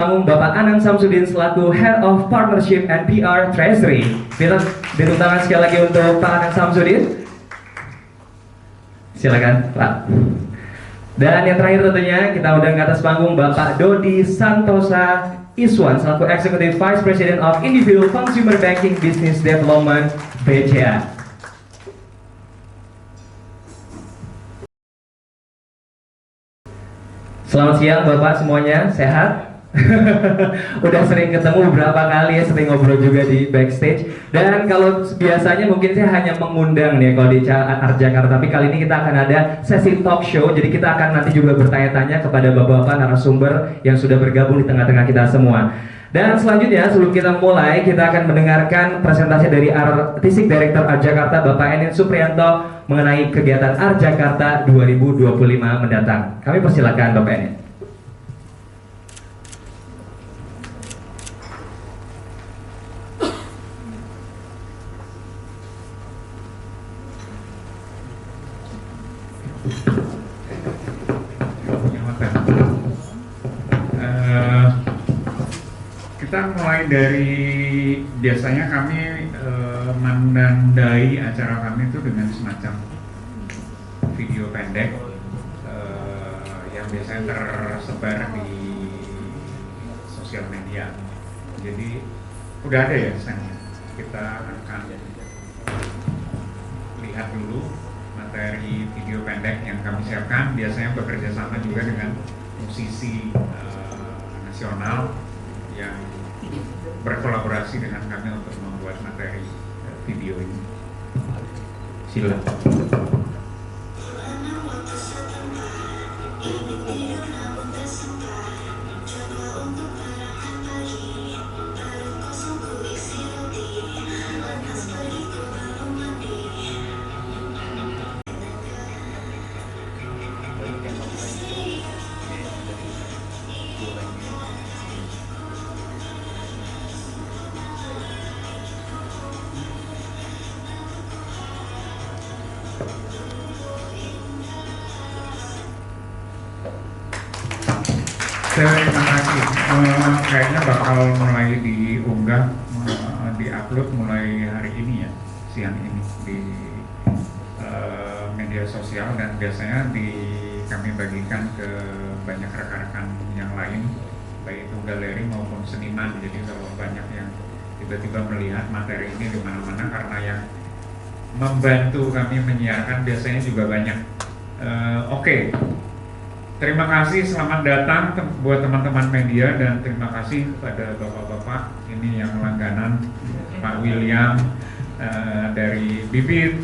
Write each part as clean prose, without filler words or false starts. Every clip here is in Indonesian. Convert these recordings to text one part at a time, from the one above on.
Bapak Anang Samsudin selaku Head of Partnership and PR Treasury. Kita tepuk tangan sekali lagi untuk Pak Anang Samsudin. Silakan, Pak. Dan yang terakhir tentunya kita undang ke atas panggung Bapak Dodi Santosa Iswan selaku Executive Vice President of Individual Consumer Banking Business Development BCA. Selamat siang Bapak semuanya, sehat? Udah sering ketemu beberapa kali ya, sering ngobrol juga di backstage. Dan kalau biasanya mungkin saya hanya mengundang nih kalau di Art Jakarta, tapi kali ini kita akan ada sesi talk show. Jadi kita akan nanti juga bertanya-tanya kepada bapak-bapak narasumber yang sudah bergabung di tengah-tengah kita semua. Dan selanjutnya sebelum kita mulai, kita akan mendengarkan presentasi dari Artistic Director Art Jakarta Bapak Enin Suprianto mengenai kegiatan Art Jakarta 2025 mendatang. Kami persilakan Bapak Enin. Kita mulai dari biasanya kami menandai acara kami itu dengan semacam video pendek yang biasanya tersebar di sosial media. Jadi udah ada ya desainnya. Kita akan lihat dulu materi video pendek yang kami siapkan. Biasanya bekerja sama juga dengan musisi nasional yang berkolaborasi dengan kami untuk membuat materi video ini. Silakan. Terima kasih. Kayaknya bakal mulai diunggah, diupload mulai hari ini ya, siang ini di media sosial, dan biasanya kami bagikan ke banyak rekan-rekan yang lain, baik itu galeri maupun seniman. Jadi kalau banyak yang tiba-tiba melihat materi ini di mana-mana, karena yang membantu kami menyiarkan biasanya juga banyak. Oke. Terima kasih, selamat datang buat teman-teman media, dan terima kasih kepada bapak-bapak ini yang langganan, Pak William dari Bibit,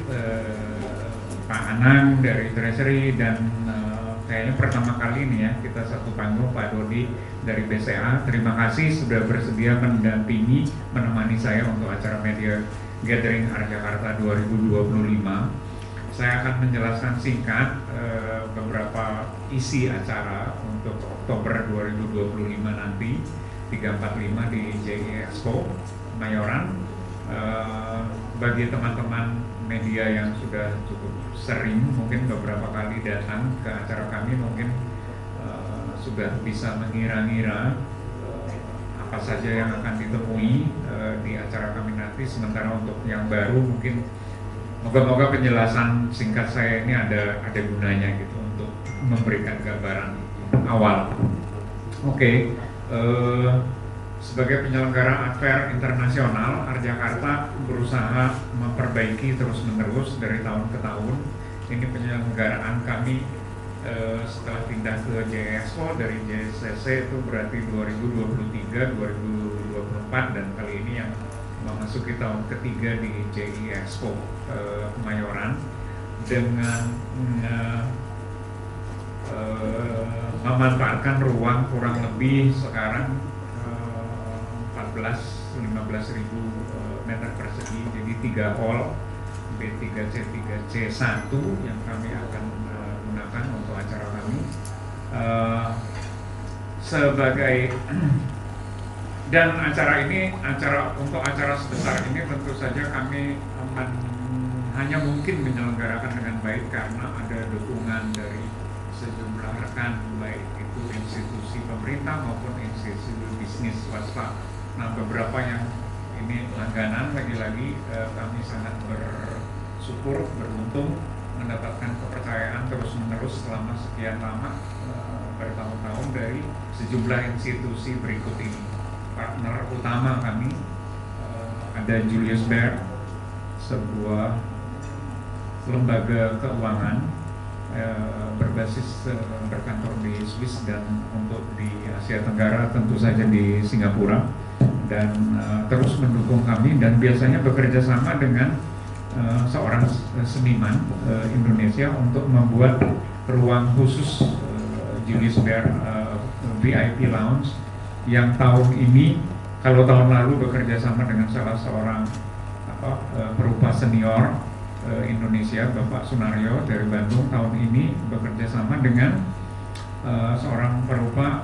Pak Anang dari Treasury, dan kayaknya pertama kali ini ya kita satu panggung Pak Dodi dari BCA. Terima kasih sudah bersedia mendampingi, menemani saya untuk acara media Gathering Art Jakarta 2025. Saya akan menjelaskan singkat beberapa isi acara untuk Oktober 2025 nanti 345 di JI Expo Mayoran. Bagi teman-teman media yang sudah cukup sering, mungkin beberapa kali datang ke acara kami, mungkin sudah bisa mengira-ngira apa saja yang akan ditemui di acara kami nanti. Sementara untuk yang baru mungkin moga-moga penjelasan singkat saya ini ada gunanya gitu untuk memberikan gambaran awal. Oke. Sebagai penyelenggara Art Fair internasional, Art Jakarta berusaha memperbaiki terus-menerus dari tahun ke tahun. Ini penyelenggaraan kami setelah pindah ke JXPO dari JCC itu berarti 2023, 2024, dan kali ini yang memasuki tahun ketiga di JI Expo Kemayoran, dengan memanfaatkan ruang kurang lebih sekarang 14-15 ribu meter persegi, jadi 3 hall B3C 3C1 yang kami akan gunakan untuk acara kami sebagai. Dan acara ini, untuk acara sebesar ini tentu saja kami hanya mungkin menyelenggarakan dengan baik karena ada dukungan dari sejumlah rekan, baik itu itu institusi pemerintah maupun institusi bisnis swasta. Nah, beberapa yang ini langganan lagi-lagi kami sangat bersyukur, beruntung mendapatkan kepercayaan terus-menerus selama sekian lama, bertahun-tahun dari sejumlah institusi berikut ini. Partner utama kami ada Julius Baer, sebuah lembaga keuangan berbasis berkantor di Swiss dan untuk di Asia Tenggara tentu saja di Singapura, dan terus mendukung kami dan biasanya bekerja sama dengan seorang seniman Indonesia untuk membuat ruang khusus Julius Baer VIP Lounge yang tahun ini, kalau tahun lalu bekerja sama dengan salah seorang perupa senior Indonesia, Bapak Sunario dari Bandung, tahun ini bekerja sama dengan seorang perupa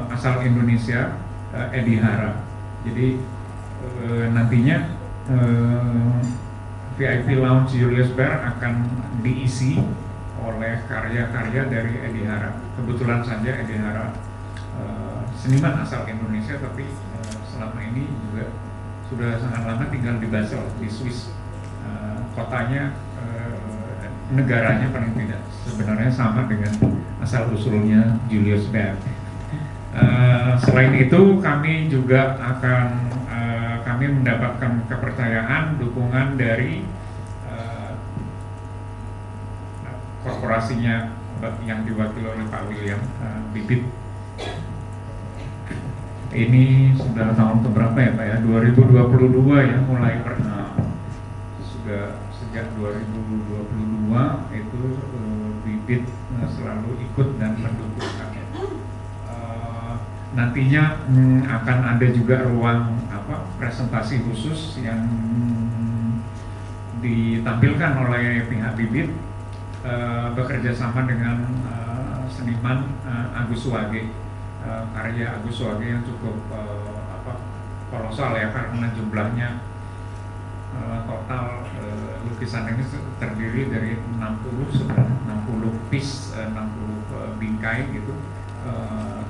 asal Indonesia, Edi Hara. Jadi nantinya VIP Lounge Julius Baer akan diisi oleh karya-karya dari Edi Hara. Kebetulan saja Edi Hara seniman asal Indonesia, tapi selama ini juga sudah sangat lama tinggal di Basel, di Swiss. Kotanya, negaranya paling tidak sebenarnya sama dengan asal usulnya Julius Baer. Selain itu kami juga akan kami mendapatkan kepercayaan, dukungan dari korporasinya yang diwakili oleh Pak William Bibit. Ini sudah tahun keberapa ya Pak ya? 2022 ya mulai pernah. Sudah sejak 2022 itu Bibit selalu ikut dan mendukung kami. Nantinya akan ada juga ruang presentasi khusus yang ditampilkan oleh pihak Bibit bekerja sama dengan seniman Agus Wage. Karya Agus Wage yang cukup kolosal ya, karena jumlahnya total lukisan ini terdiri dari 60 piece, 60 bingkai gitu,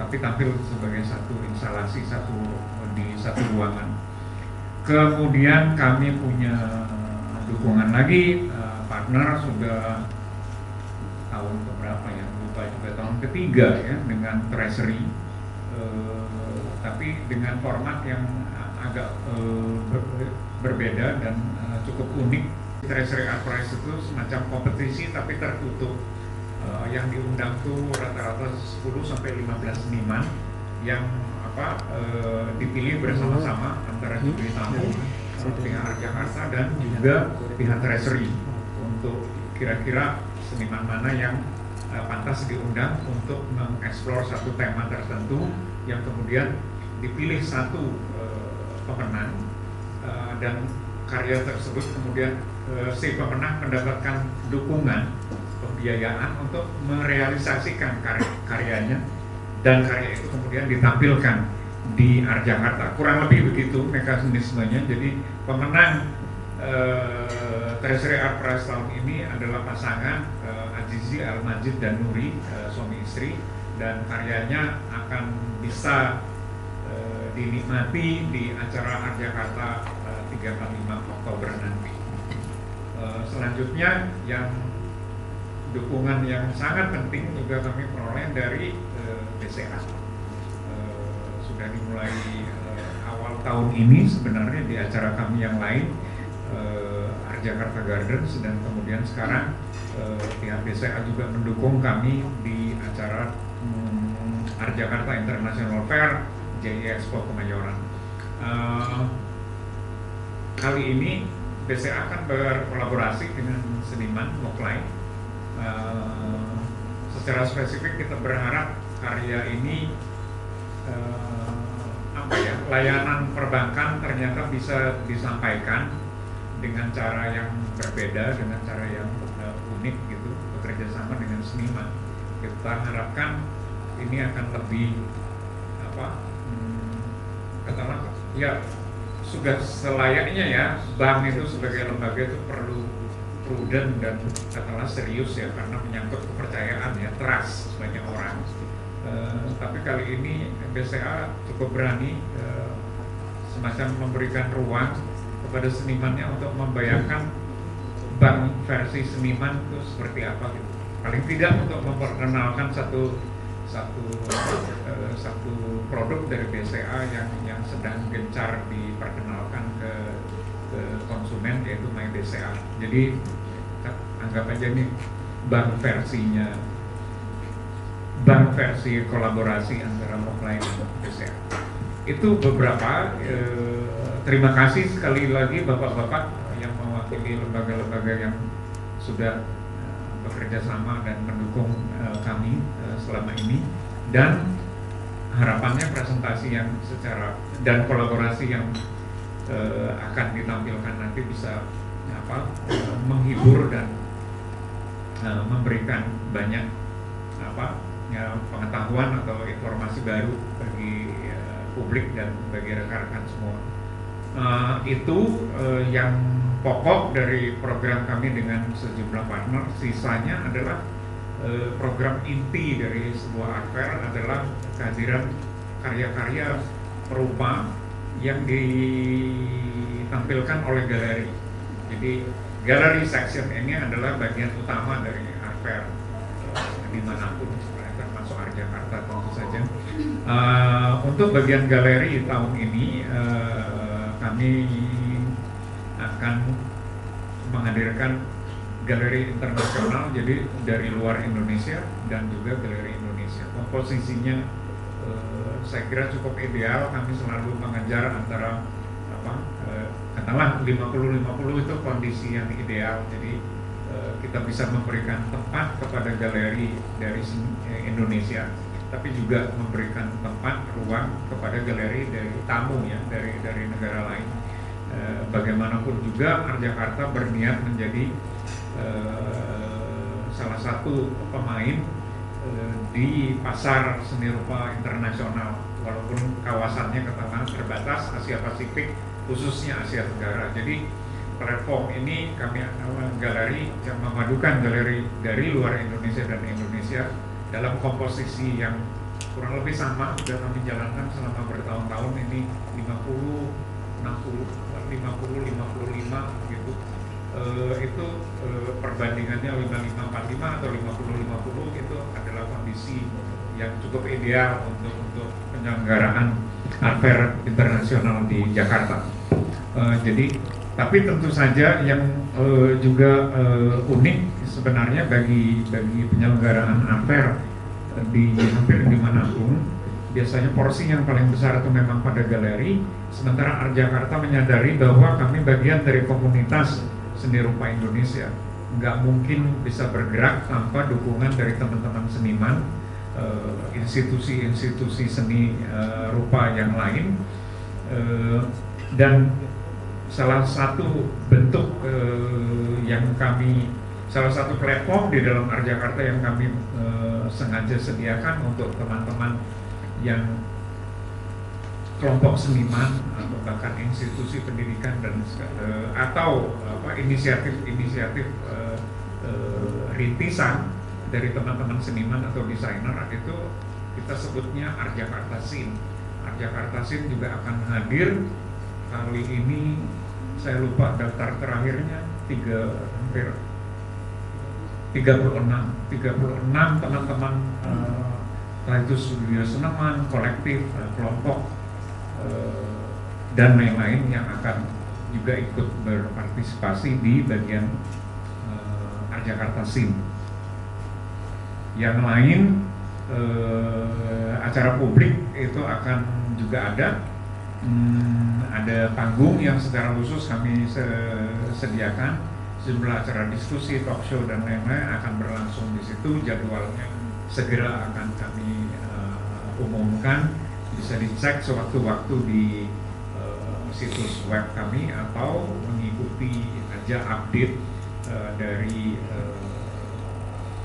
tapi tampil sebagai satu instalasi di satu ruangan. Kemudian kami punya dukungan lagi, partner sudah tahun keberapa ya, lupa juga, tahun ketiga ya, dengan Treasury, tapi dengan format yang agak berbeda dan cukup unik. Treasury Art Prize itu semacam kompetisi tapi tertutup, yang diundang tuh rata-rata 10 sampai 15 seniman yang dipilih bersama-sama antara juri tamu, pihak Art Jakarta dan juga pihak Treasury untuk kira-kira seniman mana yang pantas diundang untuk mengeksplor satu tema tertentu, yang kemudian dipilih satu pemenang, dan karya tersebut kemudian si pemenang mendapatkan dukungan pembiayaan untuk merealisasikan karyanya, dan karya itu kemudian ditampilkan di Art Jakarta. Kurang lebih begitu mekanismenya. Jadi pemenang Treasury Art Prize tahun ini adalah pasangan Azizi Al-Majid dan Nuri, suami istri, dan karyanya akan bisa dinikmati di acara Art Jakarta 3-5 Oktober nanti. Selanjutnya yang dukungan yang sangat penting juga kami peroleh dari BCA. Sudah dimulai awal tahun ini sebenarnya di acara kami yang lain, Art Jakarta Gardens, dan kemudian sekarang pihak BCA juga mendukung kami di acara Art Jakarta International Fair JI Expo Kemayoran. Kali ini BCA akan berkolaborasi dengan seniman Moklai. Secara spesifik kita berharap karya ini layanan perbankan ternyata bisa disampaikan dengan cara yang berbeda, dengan cara yang unik gitu, bekerja sama dengan seniman. Kita harapkan ini akan lebih katakanlah ya sudah selayaknya ya, bank itu sebagai lembaga itu perlu prudent dan katakanlah serius ya, karena menyangkut kepercayaan ya, trust banyak orang. Tapi kali ini BCA cukup berani semacam memberikan ruang kepada senimannya untuk membayangkan bank versi seniman itu seperti apa gitu. Paling tidak untuk memperkenalkan satu produk dari BCA yang sedang gencar diperkenalkan ke konsumen, yaitu My BCA. Jadi anggap aja nih bank versi kolaborasi antara offline dan BCA. Itu beberapa. Terima kasih sekali lagi bapak-bapak yang mewakili lembaga-lembaga yang sudah bekerja sama dan mendukung kami selama ini, dan harapannya presentasi yang dan kolaborasi yang akan ditampilkan nanti bisa menghibur dan memberikan banyak pengetahuan atau informasi baru bagi publik dan bagi rekan-rekan semua. Itu yang pokok dari program kami dengan sejumlah partner. Sisanya adalah program inti dari sebuah affair adalah kehadiran karya-karya perupa yang ditampilkan oleh galeri. Jadi gallery section ini adalah bagian utama dari affair dimanapun, termasuk Jakarta tentu saja. Untuk bagian galeri tahun ini kami akan menghadirkan galeri internasional, jadi dari luar Indonesia dan juga galeri Indonesia. Komposisinya saya kira cukup ideal. Kami selalu mengejar antara katakanlah 50-50 itu kondisi yang ideal. Jadi kita bisa memberikan tempat kepada galeri dari Indonesia, tapi juga memberikan tempat ruang kepada galeri dari tamu ya, dari negara lain. Bagaimanapun juga Jakarta berniat menjadi salah satu pemain di pasar seni rupa internasional, walaupun kawasannya katakanlah terbatas Asia Pasifik, khususnya Asia Tenggara. Jadi platform ini kami galeri yang memadukan galeri dari luar Indonesia dan Indonesia dalam komposisi yang kurang lebih sama, sudah kami jalankan selama bertahun-tahun ini 50-55 gitu. Itu perbandingannya 55-45 atau 50-50 itu adalah kondisi yang cukup ideal untuk penyelenggaraan affair internasional di Jakarta. Jadi tapi tentu saja yang juga unik sebenarnya bagi penyelenggaraan affair di hampir dimanapun, biasanya porsi yang paling besar itu memang pada galeri, sementara Art Jakarta menyadari bahwa kami bagian dari komunitas seni rupa Indonesia, nggak mungkin bisa bergerak tanpa dukungan dari teman-teman seniman, institusi-institusi seni rupa yang lain, dan salah satu bentuk salah satu platform di dalam Art Jakarta yang kami sengaja sediakan untuk teman-teman yang kelompok seniman atau bahkan institusi pendidikan dan atau inisiatif rintisan dari teman-teman seniman atau desainer, itu kita sebutnya Art Jakarta Scene. Art Jakarta Scene juga akan hadir kali ini, saya lupa daftar terakhirnya, hampir 36 teman-teman, entah itu studio seniman, kolektif, kelompok, dan lain-lain yang akan juga ikut berpartisipasi di bagian Art Jakarta Scene. Yang lain, acara publik itu akan juga ada panggung yang secara khusus kami sediakan, sejumlah acara diskusi, talk show dan lain-lain akan berlangsung di situ. Jadwalnya segera akan kami umumkan, bisa dicek sewaktu-waktu di situs web kami atau mengikuti aja update dari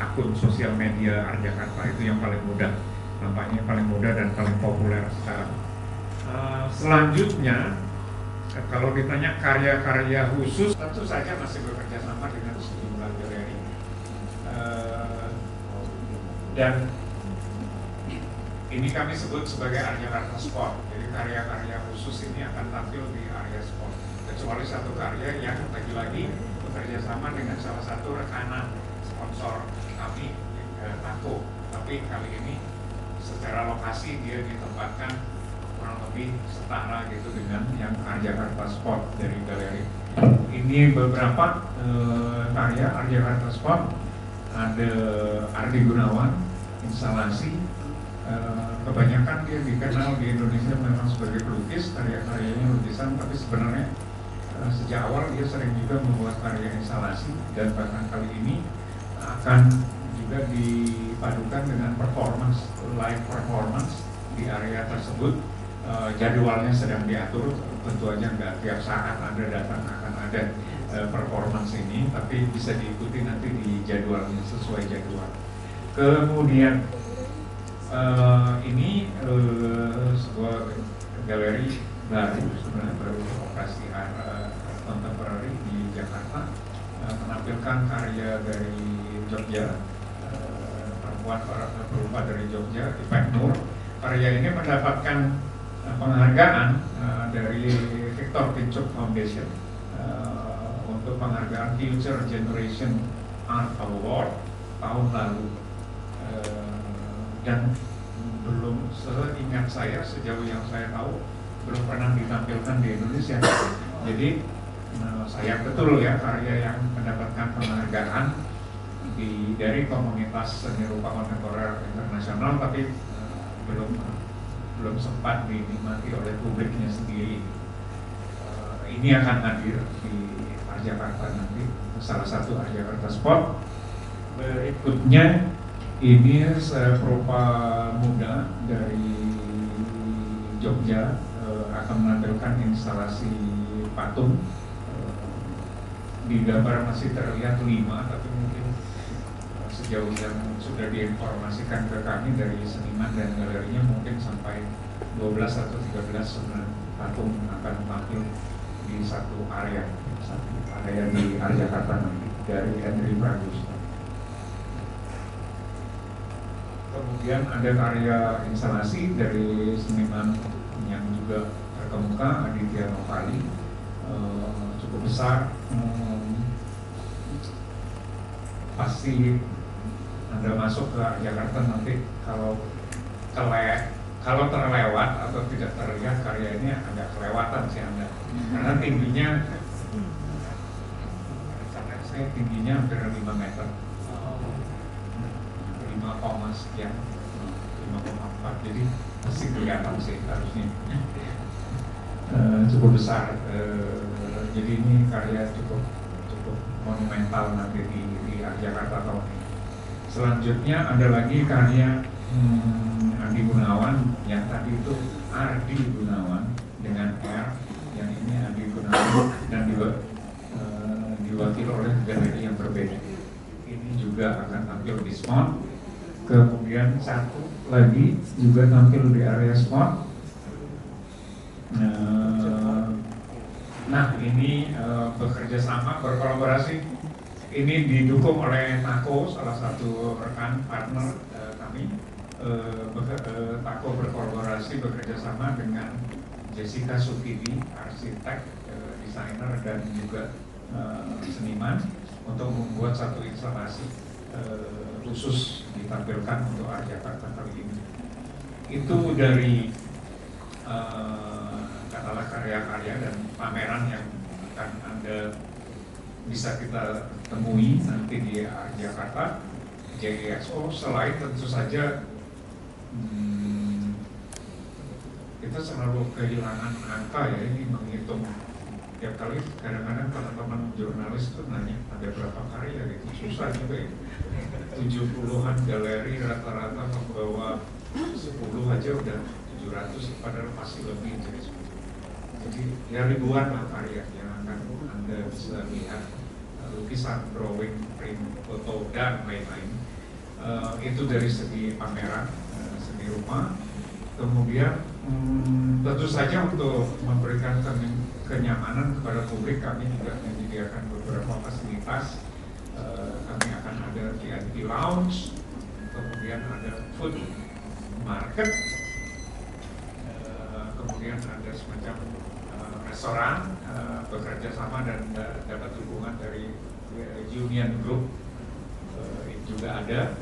akun sosial media Art Jakarta. Itu yang paling mudah, nampaknya paling mudah dan paling populer sekarang. Selanjutnya, kalau ditanya karya-karya khusus, tentu saja masih bekerja sama dengan sejumlah galeri, dan Ini kami sebut sebagai Arjakarta Spot. Jadi karya-karya khusus ini akan tampil di area spot. Kecuali satu karya yang lagi-lagi bekerja sama dengan salah satu rekanan sponsor kami, Tako. Tapi kali ini secara lokasi dia ditempatkan kurang lebih setara gitu dengan yang Arjakarta Spot dari galeri. Ini beberapa karya Arjakarta Spot. Ada Ardi Gunawan, instalasi. Kebanyakan dia dikenal di Indonesia memang sebagai pelukis, karya-karyanya lukisan, tapi sebenarnya sejak awal dia sering juga membuat karya instalasi, dan bahkan kali ini akan juga dipadukan dengan performance, live performance di area tersebut. Jadwalnya sedang diatur, tentu aja nggak tiap saat Anda datang akan ada performance ini, tapi bisa diikuti nanti di jadwalnya sesuai jadwal. Kemudian ini sebuah galeri baru, sebenarnya baru operasi contemporary di Jakarta, menampilkan karya dari Jogja, perempuan berupa dari Jogja, Ipek Nur. Karya ini mendapatkan penghargaan dari Victor Pinchuk Foundation untuk penghargaan Future Generation Art Award tahun lalu. Dan belum, seingat saya, sejauh yang saya tahu, belum pernah ditampilkan di Indonesia. Jadi sayang betul ya karya yang mendapatkan penghargaan dari komunitas seni rupa kontemporer internasional, tapi belum sempat dinikmati oleh publiknya sendiri. Ini akan hadir di Arjakarta nanti, salah satu Arjakarta Spot. Berikutnya ini serupa muda dari Jogja, akan menampilkan instalasi patung. Di gambar masih terlihat 5, tapi mungkin sejauh yang sudah diinformasikan ke kami dari seniman dan galerinya mungkin sampai 12 atau 13 patung akan tampil di satu area di Arjakarta nanti dari Henry Pragusta. Kemudian ada karya instalasi dari seniman yang juga terkemuka, Aditya Novali, cukup besar. Pasti Anda masuk ke Jakarta nanti kalau terlewat atau tidak terlihat karya ini agak kelewatan sih Anda, karena tingginya, saya tingginya hampir 5 meter. 5, sekian, 5,4, jadi masih kelihatan sih harusnya. Cukup besar, jadi ini karya cukup monumental nanti di Jakarta tahun ini. Selanjutnya ada lagi karya Ardi Gunawan, yang tadi itu Ardi Gunawan dengan R, yang ini Ardi Gunawan, dan diwakili oleh galeri yang berbeda. Ini juga akan tampil di spot. Kemudian satu lagi juga tampil di area spot. Nah ini bekerja sama, berkolaborasi. Ini didukung oleh Tako, salah satu rekan partner kami. Tako berkolaborasi bekerja sama dengan Jessica Sukidi, arsitek, desainer, dan juga seniman, untuk membuat satu instalasi khusus ditampilkan untuk Jakarta kali ini. Itu dari katakanlah karya-karya dan pameran yang akan Anda bisa kita temui nanti di Jakarta JXO. Selain tentu saja kita selalu kehilangan angka ya, ini menghitung tiap kali. Kadang-kadang teman-teman jurnalis itu nanya ada berapa karya gitu, susah juga ya. 70-an galeri rata-rata membawa 10 aja udah 700, padahal masih lebih. Jadi ya ribuan lah karya yang akan Anda bisa lihat, lukisan, drawing, print, foto, dan lain-lain. Itu dari segi pameran seni rupa. Kemudian tentu saja untuk memberikan kenyamanan kepada publik, kami juga menyediakan beberapa fasilitas. Kami akan ada VIP lounge, kemudian ada food market, kemudian ada semacam restoran, bekerja sama dan dapat dukungan dari Union Group, itu juga ada.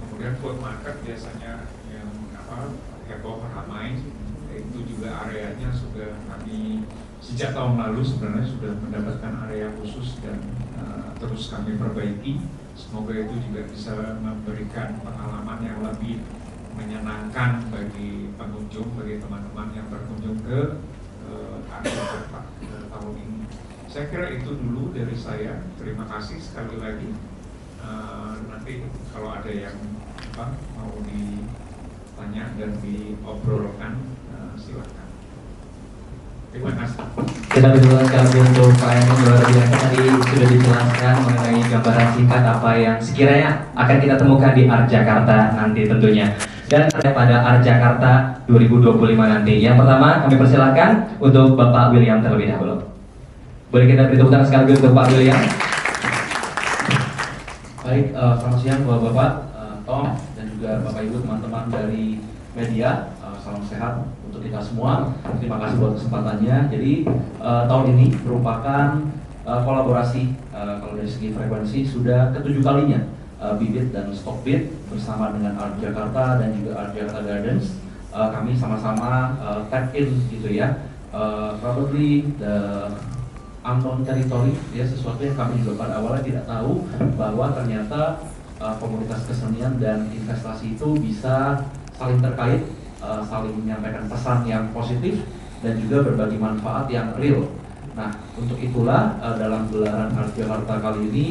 Kemudian food market biasanya yang heboh ramai, itu juga areanya sudah kami sejak tahun lalu sebenarnya sudah mendapatkan area khusus dan terus kami perbaiki. Semoga itu juga bisa memberikan pengalaman yang lebih menyenangkan bagi pengunjung, bagi teman-teman yang berkunjung ke Jakarta tahun ini. Saya kira itu dulu dari saya. Terima kasih sekali lagi. Nanti kalau ada yang mau ditanya dan diobrolkan, silakan. Terima kasih. Kita berdoa sekali untuk Pak Emil, luar biasa tadi sudah dijelaskan mengenai gambaran singkat apa yang sekiranya akan kita temukan di Art Jakarta nanti tentunya. Dan pada Art Jakarta 2025 nanti. Yang pertama kami persilakan untuk Bapak William terlebih dahulu. Boleh kita beri tepuk tangan sekaligus untuk Pak William. Baik, selamat siang Bapak-Bapak, Tom, dan juga Bapak Ibu teman-teman dari media. Salam sehat untuk kita semua. Terima kasih buat kesempatannya. Jadi tahun ini merupakan kolaborasi kalau dari segi frekuensi sudah ke-7 kalinya Bibit dan Stockbit bersama dengan Art Jakarta dan juga Art Jakarta Gardens. Kami sama-sama tap in gitu ya. Probably the unknown territory, ya, sesuatu yang kami juga pada awalnya tidak tahu bahwa ternyata komunitas kesenian dan investasi itu bisa saling terkait, saling menyampaikan pesan yang positif dan juga berbagi manfaat yang real. Nah, untuk itulah dalam gelaran Art Jakarta kali ini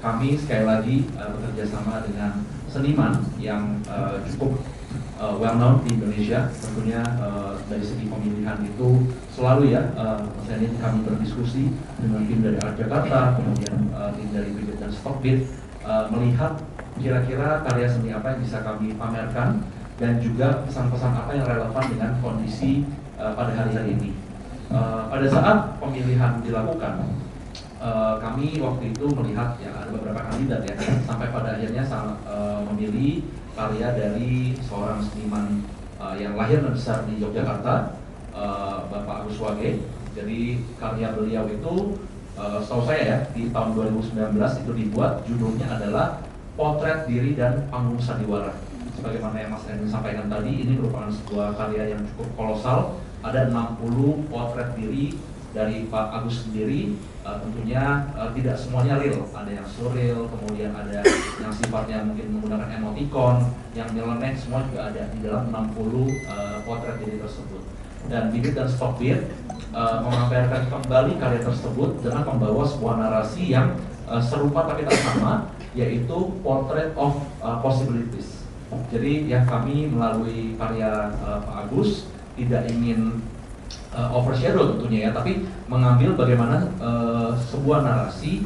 kami sekali lagi bekerja sama dengan seniman yang cukup well known di Indonesia. Tentunya dari segi pemilihan itu selalu ya, misalnya kami berdiskusi dengan tim dari Art Jakarta, kemudian tim dari Bibit dan Stockbit, melihat kira-kira karya seni apa yang bisa kami pamerkan dan juga pesan-pesan apa yang relevan dengan kondisi pada hari-hari ini. Pada saat pemilihan dilakukan, kami waktu itu melihat ya ada beberapa kandidat ya, sampai pada akhirnya memilih karya dari seorang seniman yang lahir dan besar di Yogyakarta, Bapak Agus Wage. Jadi karya beliau itu setahu saya ya di tahun 2019 itu dibuat, judulnya adalah Potret Diri dan Panggung Sandiwara. Sebagaimana yang Mas Emil sampaikan tadi, ini merupakan sebuah karya yang cukup kolosal. Ada 60 potret diri dari Pak Agus sendiri. Tentunya tidak semuanya real, ada yang surreal, kemudian ada yang sifatnya mungkin menggunakan emoticon, yang nyeleneh, semua juga ada di dalam 60 potret diri tersebut. Dan Bibit dan Stockbit memamerkan kembali karya tersebut dengan membawa sebuah narasi yang serupa tapi tak sama, yaitu Portrait of Possibilities. Jadi ya kami melalui karya Pak Agus tidak ingin overshadow tentunya ya, tapi mengambil bagaimana sebuah narasi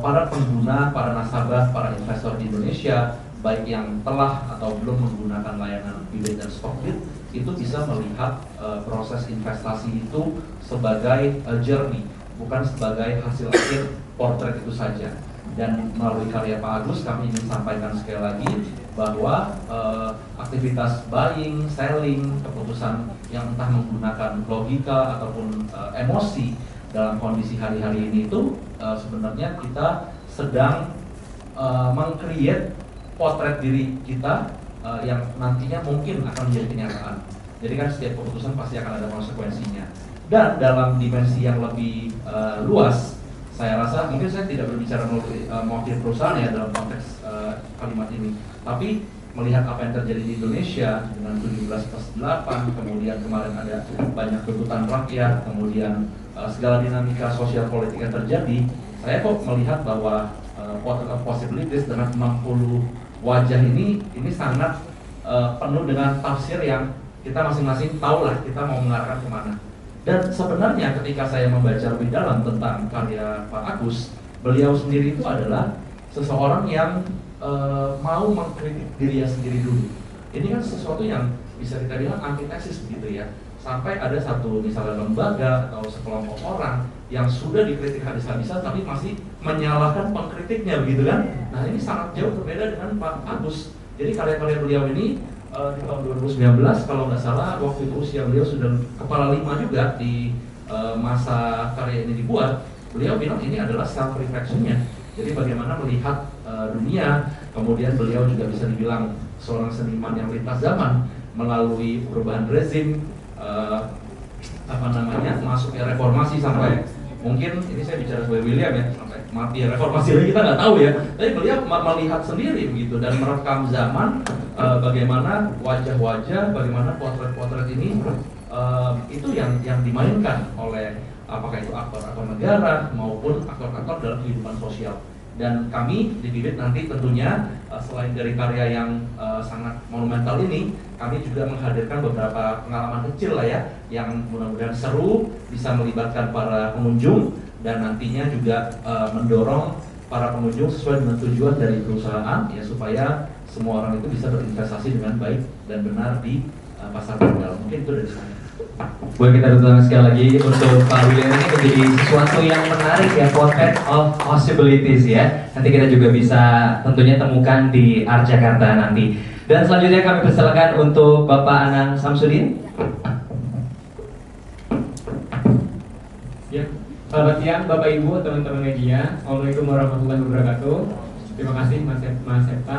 para pengguna, para nasabah, para investor di Indonesia, baik yang telah atau belum menggunakan layanan Bibit dan Stockbit, itu bisa melihat proses investasi itu sebagai journey, bukan sebagai hasil akhir portret itu saja. Dan melalui karya Pak Agus kami ingin sampaikan sekali lagi bahwa aktivitas buying, selling, keputusan yang entah menggunakan logika ataupun emosi dalam kondisi hari-hari ini itu sebenarnya kita sedang meng-create potret diri kita yang nantinya mungkin akan menjadi kenyataan. Jadi kan setiap keputusan pasti akan ada konsekuensinya. Dan dalam dimensi yang lebih luas, saya rasa mungkin saya tidak berbicara mewakili perusahaan ya dalam konteks kalimat ini, tapi melihat apa yang terjadi di Indonesia dengan 17+8, kemudian kemarin ada banyak tuntutan rakyat, kemudian segala dinamika sosial politik yang terjadi, saya kok melihat bahwa Portrait of Possibilities dengan 60 wajah ini sangat penuh dengan tafsir yang kita masing-masing tahulah kita mau mengarahkan kemana. Dan sebenarnya ketika saya membaca lebih dalam tentang karya Pak Agus, beliau sendiri itu adalah seseorang yang mau mengkritik dirinya sendiri dulu. Ini kan sesuatu yang bisa kita bilang antitesis begitu ya. Sampai ada satu misalnya lembaga atau sekelompok orang yang sudah dikritik habis-habisan tapi masih menyalahkan pengkritiknya begitu kan. Nah ini sangat jauh berbeda dengan Pak Agus Jadi karya-karya beliau ini di tahun 2019 kalau nggak salah waktu itu usia beliau sudah kepala 5 juga di masa karya ini dibuat. Beliau bilang ini adalah self reflectionnya. Jadi bagaimana melihat dunia, kemudian beliau juga bisa dibilang seorang seniman yang lintas zaman melalui perubahan rezim, masuknya reformasi sampai mungkin ini saya bicara sebagai William ya, sampai mati ya reformasi lagi kita nggak tahu ya. Tapi beliau melihat sendiri begitu dan merekam zaman bagaimana wajah-wajah, bagaimana potret-potret ini itu yang dimainkan oleh apakah itu aktor-aktor negara maupun aktor-aktor dalam kehidupan sosial. Dan kami di Bibit nanti tentunya selain dari karya yang sangat monumental ini, kami juga menghadirkan beberapa pengalaman kecil lah ya, yang mudah-mudahan seru, bisa melibatkan para pengunjung dan nantinya juga mendorong para pengunjung sesuai dengan tujuan dari perusahaan ya, supaya semua orang itu bisa berinvestasi dengan baik dan benar di pasar modal. Mungkin itu dari saya. Boleh kita ulang sekali lagi untuk Pak William ini menjadi sesuatu yang menarik ya, Potret of Possibilities ya. Nanti kita juga bisa tentunya temukan di Art Jakarta nanti. Dan selanjutnya kami persilakan untuk Bapak Anang Samsudin. Ya, selamat siang Bapak Ibu, teman-teman media. Assalamualaikum warahmatullahi wabarakatuh. Terima kasih Mas Septa.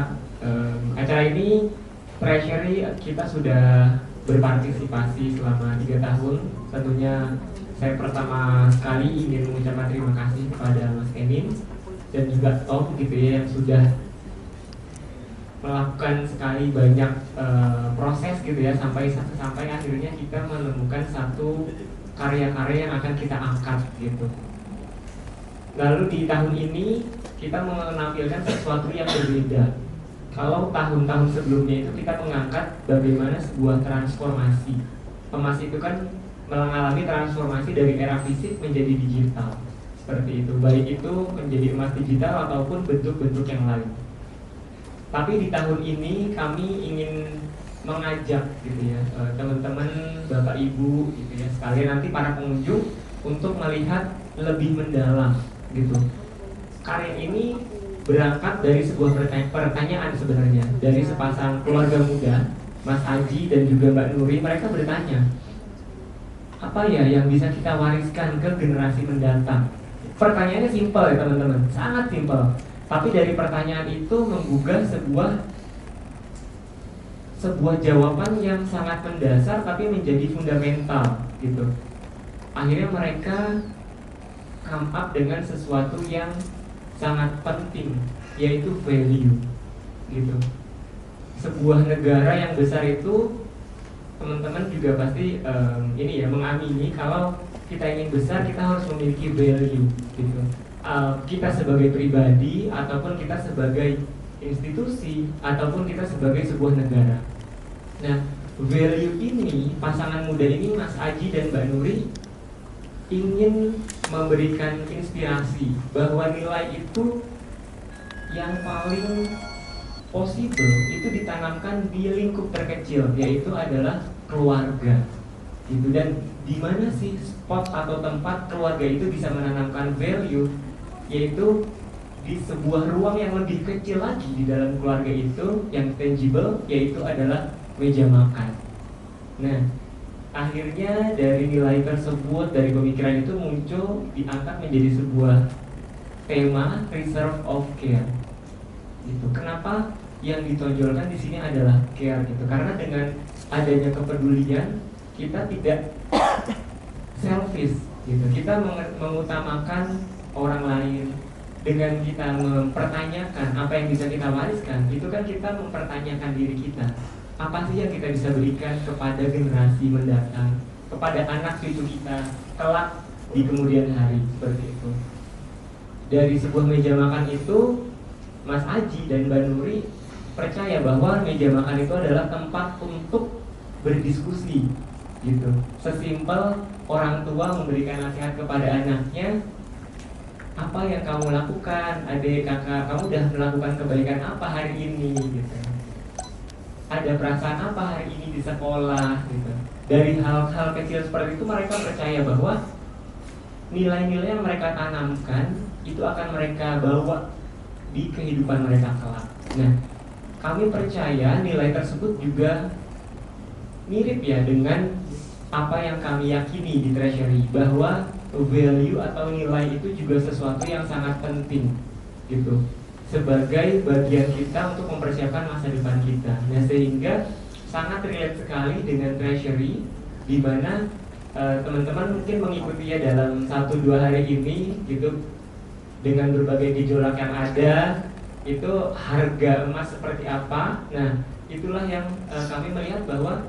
Acara ini Treasury kita sudah berpartisipasi selama 3 tahun. Tentunya saya pertama sekali ingin mengucapkan terima kasih kepada Mas Emin dan juga Tom gitu ya, yang sudah melakukan sekali banyak proses gitu ya, sampai akhirnya kita menemukan satu karya-karya yang akan kita angkat gitu. Lalu di tahun ini kita menampilkan sesuatu yang berbeda. Kalau tahun-tahun sebelumnya itu kita mengangkat bagaimana sebuah transformasi. Emas itu kan mengalami transformasi dari era fisik menjadi digital. Seperti itu, baik itu menjadi emas digital ataupun bentuk-bentuk yang lain. Tapi di tahun ini kami ingin mengajak gitu ya, teman-teman, Bapak Ibu gitu ya, sekalian nanti para pengunjung untuk melihat lebih mendalam gitu. Karya ini berangkat dari sebuah pertanyaan sebenarnya, dari sepasang keluarga muda, Mas Aji dan juga Mbak Nuri. Mereka bertanya, apa ya yang bisa kita wariskan ke generasi mendatang? Pertanyaannya simpel ya teman-teman, sangat simpel. Tapi dari pertanyaan itu menggugah sebuah jawaban yang sangat mendasar tapi menjadi fundamental gitu. Akhirnya mereka come up dengan sesuatu yang sangat penting, yaitu value gitu. Sebuah negara yang besar itu teman-teman juga pasti ini ya mengamini kalau kita ingin besar kita harus memiliki value gitu. Kita sebagai pribadi ataupun kita sebagai institusi ataupun kita sebagai sebuah negara. Nah, value ini pasangan muda ini Mas Aji dan Mbak Nuri ingin memberikan inspirasi bahwa nilai itu yang paling possible itu ditanamkan di lingkup terkecil, yaitu adalah keluarga gitu. Dan di mana sih spot atau tempat keluarga itu bisa menanamkan value, yaitu di sebuah ruang yang lebih kecil lagi di dalam keluarga itu yang tangible, yaitu adalah meja makan. Nah, akhirnya dari nilai tersebut, dari pemikiran itu muncul, diangkat menjadi sebuah tema reserve of care. Gitu. Kenapa yang ditonjolkan di sini adalah care gitu? Karena dengan adanya kepedulian kita tidak selfish gitu. Kita mengutamakan orang lain. Dengan kita mempertanyakan apa yang bisa kita wariskan, itu kan kita mempertanyakan diri kita. Apa sih yang kita bisa berikan kepada generasi mendatang, kepada anak cucu kita kelak di kemudian hari, seperti itu. Dari sebuah meja makan itu, Mas Aji dan Mbak Nuri percaya bahwa meja makan itu adalah tempat untuk berdiskusi, gitu. Sesimpel orang tua memberikan nasihat kepada anaknya, apa yang kamu lakukan, adik kakak, kamu udah melakukan kebaikan apa hari ini, gitu. Ada perasaan apa hari ini di sekolah gitu. Dari hal-hal kecil seperti itu mereka percaya bahwa nilai-nilai yang mereka tanamkan itu akan mereka bawa di kehidupan mereka kelak. Nah, kami percaya nilai tersebut juga mirip ya dengan apa yang kami yakini di Treasury, bahwa value atau nilai itu juga sesuatu yang sangat penting gitu, sebagai bagian kita untuk mempersiapkan masa depan kita. Nah, sehingga sangat relate sekali dengan Treasury, di mana teman-teman mungkin mengikutinya dalam 1-2 hari ini gitu, dengan berbagai gejolak yang ada, itu harga emas seperti apa. Nah, itulah yang kami melihat bahwa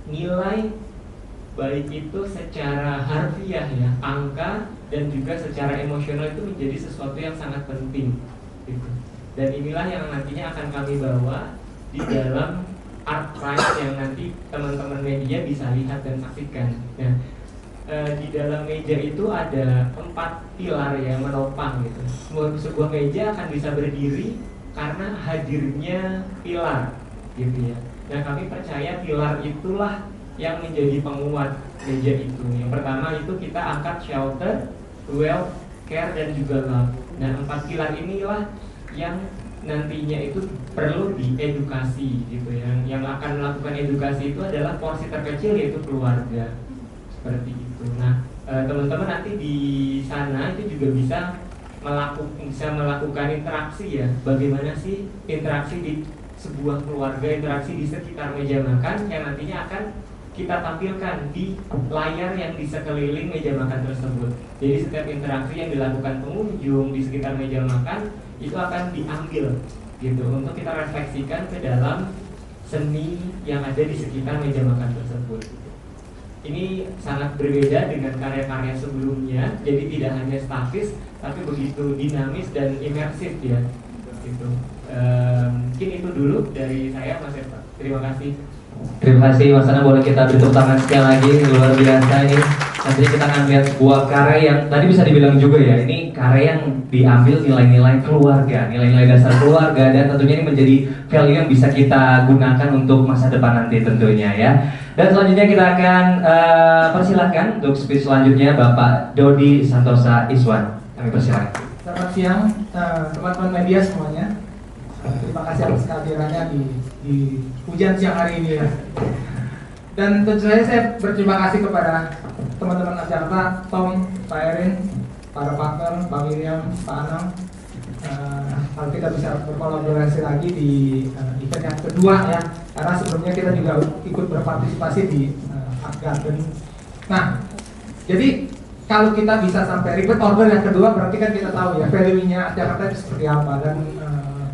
nilai baik itu secara harfiah ya, angka, dan juga secara emosional itu menjadi sesuatu yang sangat penting gitu. Dan inilah yang nantinya akan kami bawa di dalam art prize yang nanti teman-teman media bisa lihat dan saksikan. Nah, di dalam meja itu ada 4 pilar yang menopang gitu. Sebuah meja akan bisa berdiri karena hadirnya pilar gitu ya. Nah, kami percaya pilar itulah yang menjadi penguat meja itu. Yang pertama itu kita angkat shelter, wealth, care, dan juga love. Nah, 4 pilar inilah yang nantinya itu perlu diedukasi gitu ya. Yang akan melakukan edukasi itu adalah porsi terkecil, yaitu keluarga, seperti itu. Nah, teman-teman nanti di sana itu juga bisa melakukan interaksi ya. Bagaimana sih interaksi di sebuah keluarga, interaksi di sekitar meja makan yang nantinya akan kita tampilkan di layar yang di sekeliling meja makan tersebut. Jadi setiap interaksi yang dilakukan pengunjung di sekitar meja makan itu akan diambil gitu, untuk kita refleksikan ke dalam seni yang ada di sekitar meja makan tersebut. Ini sangat berbeda dengan karya-karya sebelumnya, jadi tidak hanya statis tapi begitu dinamis dan imersif ya gitu. Mungkin itu dulu dari saya, Mas Eva. Terima kasih. Terima kasih Mas Ana, boleh kita beri tepuk tangan sekali lagi, luar biasa ini. Nanti kita akan lihat sebuah karya yang tadi bisa dibilang juga ya, ini karya yang diambil nilai-nilai keluarga, nilai-nilai dasar keluarga, dan tentunya ini menjadi value yang bisa kita gunakan untuk masa depan nanti tentunya ya. Dan selanjutnya kita akan persilahkan untuk speech selanjutnya Bapak Dodi Santosa Iswan. Kami persilahkan. Selamat siang teman-teman media semuanya. Terima kasih atas kehadirannya di hujan siang hari ini ya. Dan tentu saja saya berterima kasih kepada teman-teman Jakarta, Tom, Pak Erin, para partner, Pak Miriam, Pak Anang. Kalau kita bisa berkolaborasi lagi di event yang kedua ya, karena sebelumnya kita juga ikut berpartisipasi di Art Garden. Nah, jadi kalau kita bisa sampai repeat order yang kedua, berarti kan kita tahu ya value-nya Jakarta itu seperti apa, dan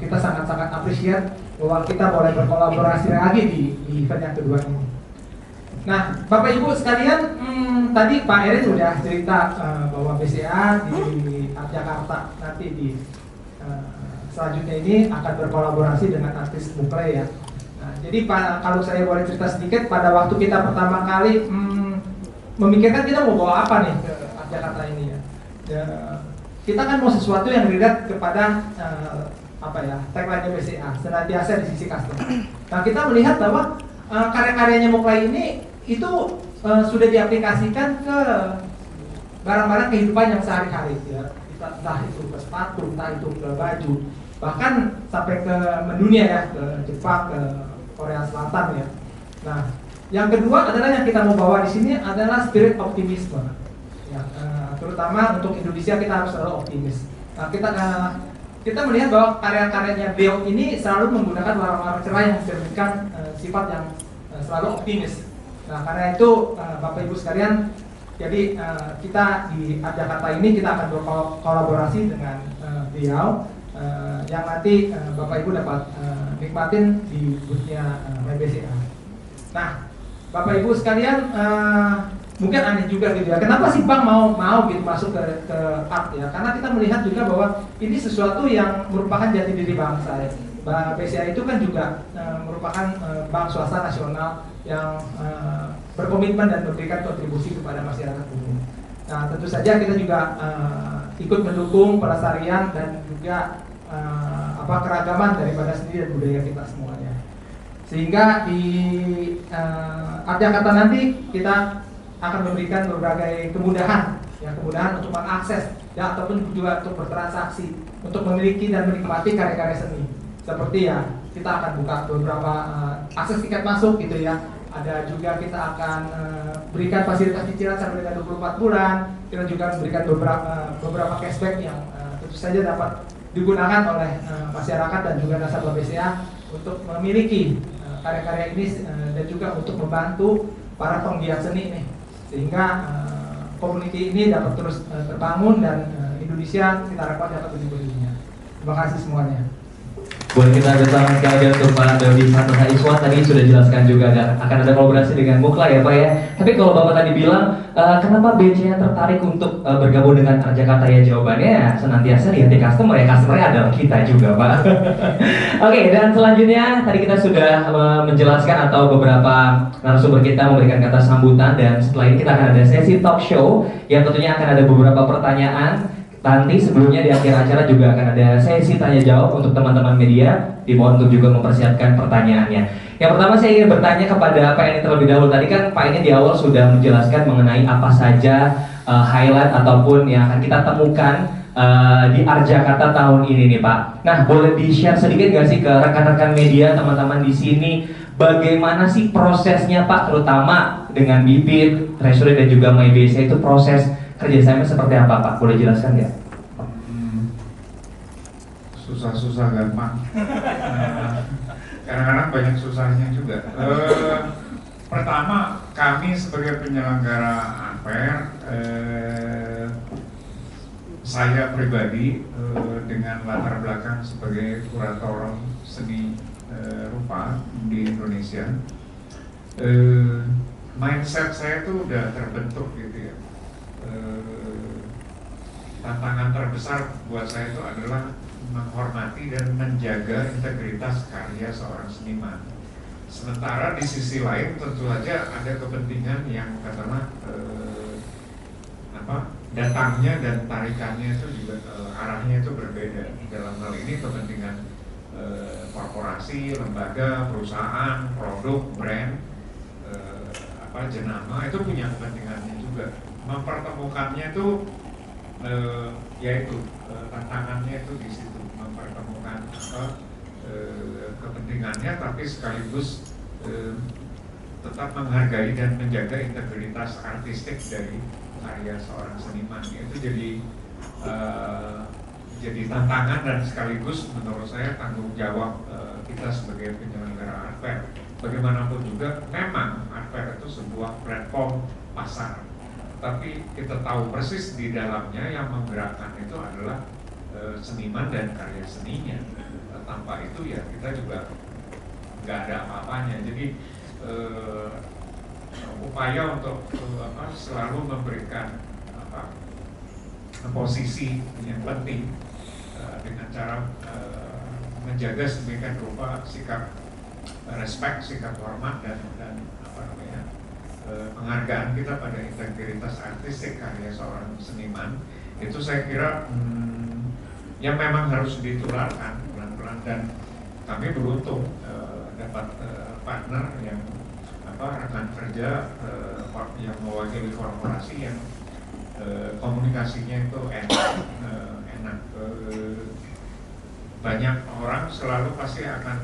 kita sangat-sangat appreciate bahwa kita boleh berkolaborasi lagi di event yang kedua ini. Nah, Bapak Ibu sekalian, tadi Pak Erin sudah cerita bahwa BCA di Jakarta nanti di selanjutnya ini akan berkolaborasi dengan artis Bukley ya. Nah, jadi kalau saya boleh cerita sedikit, pada waktu kita pertama kali memikirkan kita mau bawa apa nih ke Jakarta ini ya. Kita kan mau sesuatu yang relate kepada tagline-nya BCA, senantiasa di sisi customer. Nah, kita melihat bahwa karya-karyanya Bukley ini itu sudah diaplikasikan ke barang-barang kehidupan yang sehari-hari ya. Entah itu ke sepatu, entah itu ke baju, bahkan sampai ke mendunia ya, ke Jepang, ke Korea Selatan ya. Nah, yang kedua adalah yang kita mau bawa di sini adalah spirit optimisme. Ya, terutama untuk Indonesia kita harus selalu optimis. Nah, kita melihat bahwa karya-karyanya beliau ini selalu menggunakan warna-warna cerah yang mencerminkan sifat yang selalu optimis. Nah, karena itu Bapak Ibu sekalian, jadi kita di Art Jakarta ini kita akan berkolaborasi dengan beliau yang nanti Bapak Ibu dapat nikmatin di booth-nya BCA. Nah, Bapak Ibu sekalian, mungkin aneh juga gitu ya, kenapa sih Bang mau gitu masuk ke art ya? Karena kita melihat juga bahwa ini sesuatu yang merupakan jati diri bangsa ya. BCA itu kan juga merupakan bank swasta nasional yang berkomitmen dan memberikan kontribusi kepada masyarakat umum. Nah, tentu saja kita juga ikut mendukung pelestarian dan juga keragaman daripada seni dan budaya kita semuanya. Sehingga di Art Jakarta nanti kita akan memberikan berbagai kemudahan untuk mengakses ya, ataupun juga untuk bertransaksi, untuk memiliki dan menikmati karya-karya seni. seperti ya kita akan buka beberapa akses tiket masuk gitu ya. Ada juga kita akan berikan fasilitas cicilan sampai dengan 24 bulan. Kita juga memberikan beberapa cashback yang tentu saja dapat digunakan oleh masyarakat dan juga nasabah BCA untuk memiliki karya-karya ini dan juga untuk membantu para penggiat seni nih, sehingga community ini dapat terus terbangun dan Indonesia kita harapkan dapat lebih berdunia. Terima kasih semuanya. Boleh kita bersama sekali untuk Pak Dodi Santosa Iswan tadi sudah jelaskan juga akan ada kolaborasi dengan Mukla ya Pak ya. Tapi kalau Bapak tadi bilang kenapa BCA tertarik untuk bergabung dengan Arjakarta, ya jawabannya senantiasa di hati customer ya, customernya adalah kita juga Pak. Oke, dan selanjutnya tadi kita sudah menjelaskan atau beberapa narasumber kita memberikan kata sambutan, dan setelah ini kita akan ada sesi talk show yang tentunya akan ada beberapa pertanyaan. Nanti sebelumnya di akhir acara juga akan ada sesi tanya jawab untuk teman-teman media, dimohon untuk juga mempersiapkan pertanyaannya. Yang pertama saya ingin bertanya kepada Pak Eni terlebih dahulu. Tadi kan Pak Eni di awal sudah menjelaskan mengenai apa saja highlight ataupun yang akan kita temukan di Arjakarta tahun ini nih Pak. Nah, boleh di-share sedikit nggak sih ke rekan-rekan media, teman-teman di sini, bagaimana sih prosesnya Pak, terutama dengan Bibit, Treasury dan juga MyBCA, itu proses kerjasama seperti apa Pak? Boleh jelaskan nggak? Susah-susah gampang. Kadang-kadang banyak susahnya juga. Pertama, kami sebagai penyelenggara ANPER, saya pribadi dengan latar belakang sebagai kurator seni rupa di Indonesia, mindset saya tuh udah terbentuk gitu ya. Tantangan terbesar buat saya itu adalah menghormati dan menjaga integritas karya seorang seniman. Sementara di sisi lain tentu saja ada kepentingan yang katakanlah datangnya dan tarikannya itu juga arahnya itu berbeda. Dalam hal ini kepentingan korporasi, lembaga, perusahaan, produk, brand, jenama itu punya kepentingannya juga. Mempertemukannya itu yaitu tantangannya itu di situ, mempertemukan kepentingannya tapi sekaligus tetap menghargai dan menjaga integritas artistik dari karya seorang seniman. Itu jadi tantangan dan sekaligus menurut saya tanggung jawab kita sebagai penyelenggara ANPER. Bagaimanapun juga memang ANPER itu sebuah platform pasar, tapi kita tahu persis di dalamnya yang menggerakkan itu adalah seniman dan karya seninya. Tanpa itu ya kita juga nggak ada apa-apanya. Jadi upaya untuk selalu memberikan posisi yang penting dengan cara menjaga sedemikian rupa sikap respect, sikap hormat dan penghargaan kita pada integritas artistik karya seorang seniman, itu saya kira yang memang harus ditularkan pelan-pelan. Dan kami beruntung dapat partner yang rekan kerja yang mewakili korporasi yang komunikasinya itu enak. Banyak orang selalu pasti akan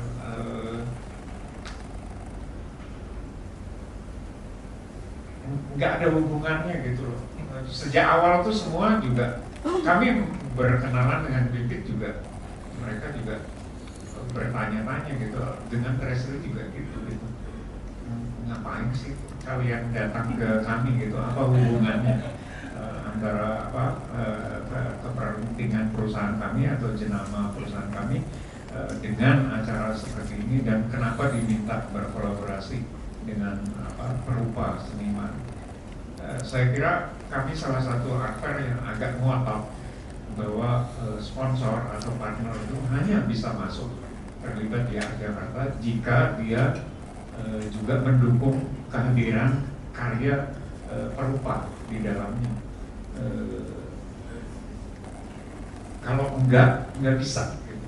nggak ada hubungannya gitu loh. Sejak awal tuh semua juga kami berkenalan dengan Bibit juga, mereka juga bertanya-tanya gitu, dengan Treasury juga gitu. Ngapain sih kalian datang ke kami gitu, apa hubungannya antara kepentingan perusahaan kami atau jenama perusahaan kami dengan acara seperti ini, dan kenapa diminta berkolaborasi dengan perupa seniman. Saya kira kami salah satu ANPER yang agak ngotot bahwa sponsor atau partner itu hanya bisa masuk terlibat di Arjakarta jika dia juga mendukung kehadiran karya perupa di dalamnya. Kalau enggak bisa. Gitu.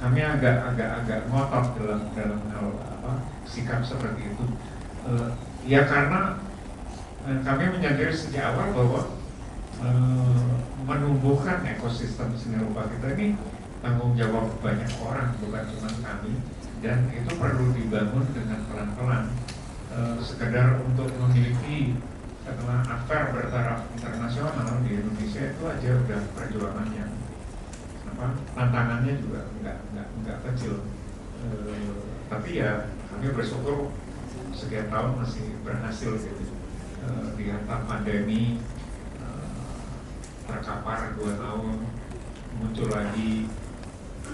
Kami agak ngotot dalam hal sikap seperti itu. Ya karena kami menyadari sejak awal bahwa menumbuhkan ekosistem seni rupa kita ini tanggung jawab banyak orang, bukan cuma kami, dan itu perlu dibangun dengan pelan-pelan. Sekedar untuk memiliki katakanlah affair bertaraf internasional di Indonesia itu aja udah perjuangan yang tantangannya juga nggak kecil. Tapi ya kami bersyukur sekian tahun masih berhasil gitu. Di hantam pandemi terkapar 2 tahun, muncul lagi,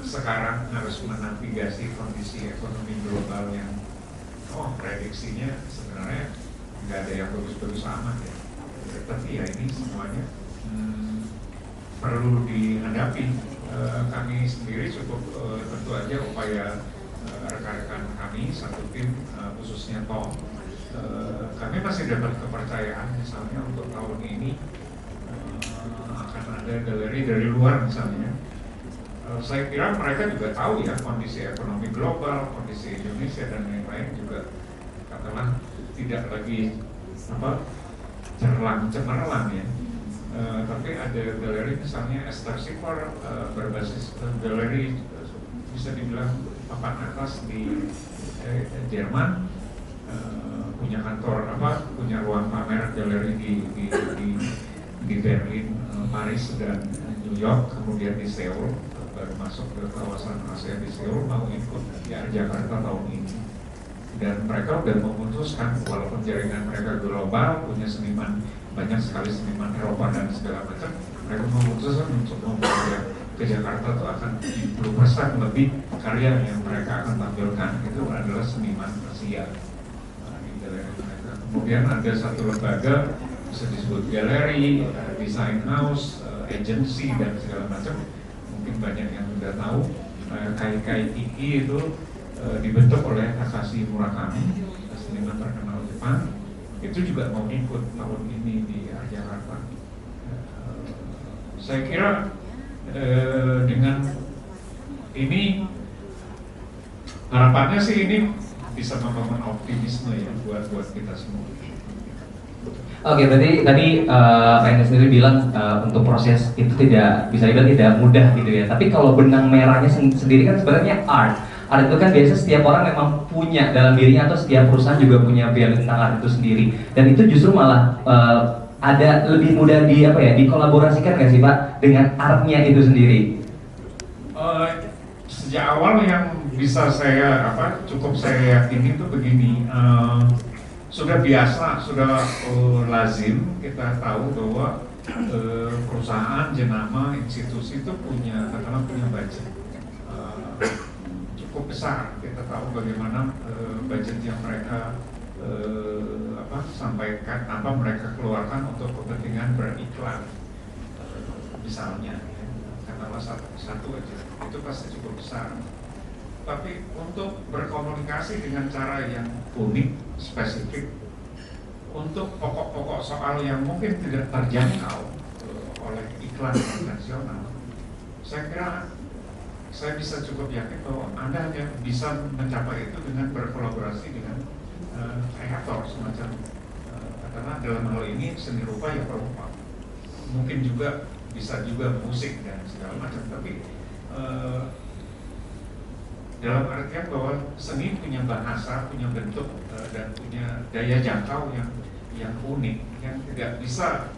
sekarang harus menavigasi kondisi ekonomi global yang prediksinya sebenarnya nggak ada yang bagus-bagus amat ya. Tapi ya ini semuanya perlu dihadapi. Kami sendiri cukup tentu aja upaya rekan-rekan kami satu tim khususnya Tom, kami masih dapat kepercayaan misalnya untuk tahun ini akan ada galeri dari luar misalnya. Saya kira mereka juga tahu ya kondisi ekonomi global, kondisi Indonesia dan lain-lain juga katakanlah tidak lagi cemerlang ya. Tapi ada galeri misalnya Esther Sipor berbasis galeri bisa dibilang papan atas di Jerman, punya kantor punya ruang pamer galeri di Berlin, Paris dan New York, kemudian di Seoul, baru masuk ke kawasan Asia di Seoul, mau ikut di Jakarta tahun ini. Dan mereka sudah memutuskan walaupun jaringan mereka global, punya seniman banyak sekali, seniman Eropa dan segala macam, mereka memutuskan untuk membawa ke Jakarta itu akan 70% lebih karya yang mereka akan tampilkan itu adalah seniman Asia di galeri mereka. Kemudian ada satu lembaga bisa disebut galeri, design house, agency dan segala macam. Mungkin banyak yang sudah tahu, Kai Iki itu dibentuk oleh Takashi Murakami, seniman terkenal Jepang. Itu juga mau ikut tahun ini di Jakarta. Saya kira dengan ini harapannya sih ini bisa membangun optimisme ya buat kita semua. Oke, berarti tadi Pak Enda sendiri bilang untuk proses itu tidak bisa dibilang tidak mudah gitu ya. Tapi kalau benang merahnya sendiri kan sebenarnya art. Art itu kan biasa setiap orang memang punya dalam dirinya, atau setiap perusahaan juga punya value tentang art itu sendiri. Dan itu justru malah ada lebih mudah dikolaborasikan nggak sih Pak dengan artnya itu sendiri? Sejak awal yang bisa saya cukup saya yakini itu begini. Sudah biasa, sudah lazim kita tahu bahwa perusahaan, jenama, institusi itu punya budget cukup besar. Kita tahu bagaimana budget yang mereka sampaikan, mereka keluarkan untuk kepentingan beriklan, misalnya ya, katakanlah satu aja, itu pasti cukup besar. Tapi untuk berkomunikasi dengan cara yang unik, spesifik, untuk pokok-pokok soal yang mungkin tidak terjangkau oleh iklan konvensional, saya kira saya bisa cukup yakin bahwa Anda hanya bisa mencapai itu dengan berkolaborasi dengan kreator semacam karena dalam hal ini seni rupa ya perupa, mungkin juga bisa juga musik dan segala macam, tapi dalam artian bahwa seni punya bahasa, punya bentuk dan punya daya jangkau yang unik, yang tidak bisa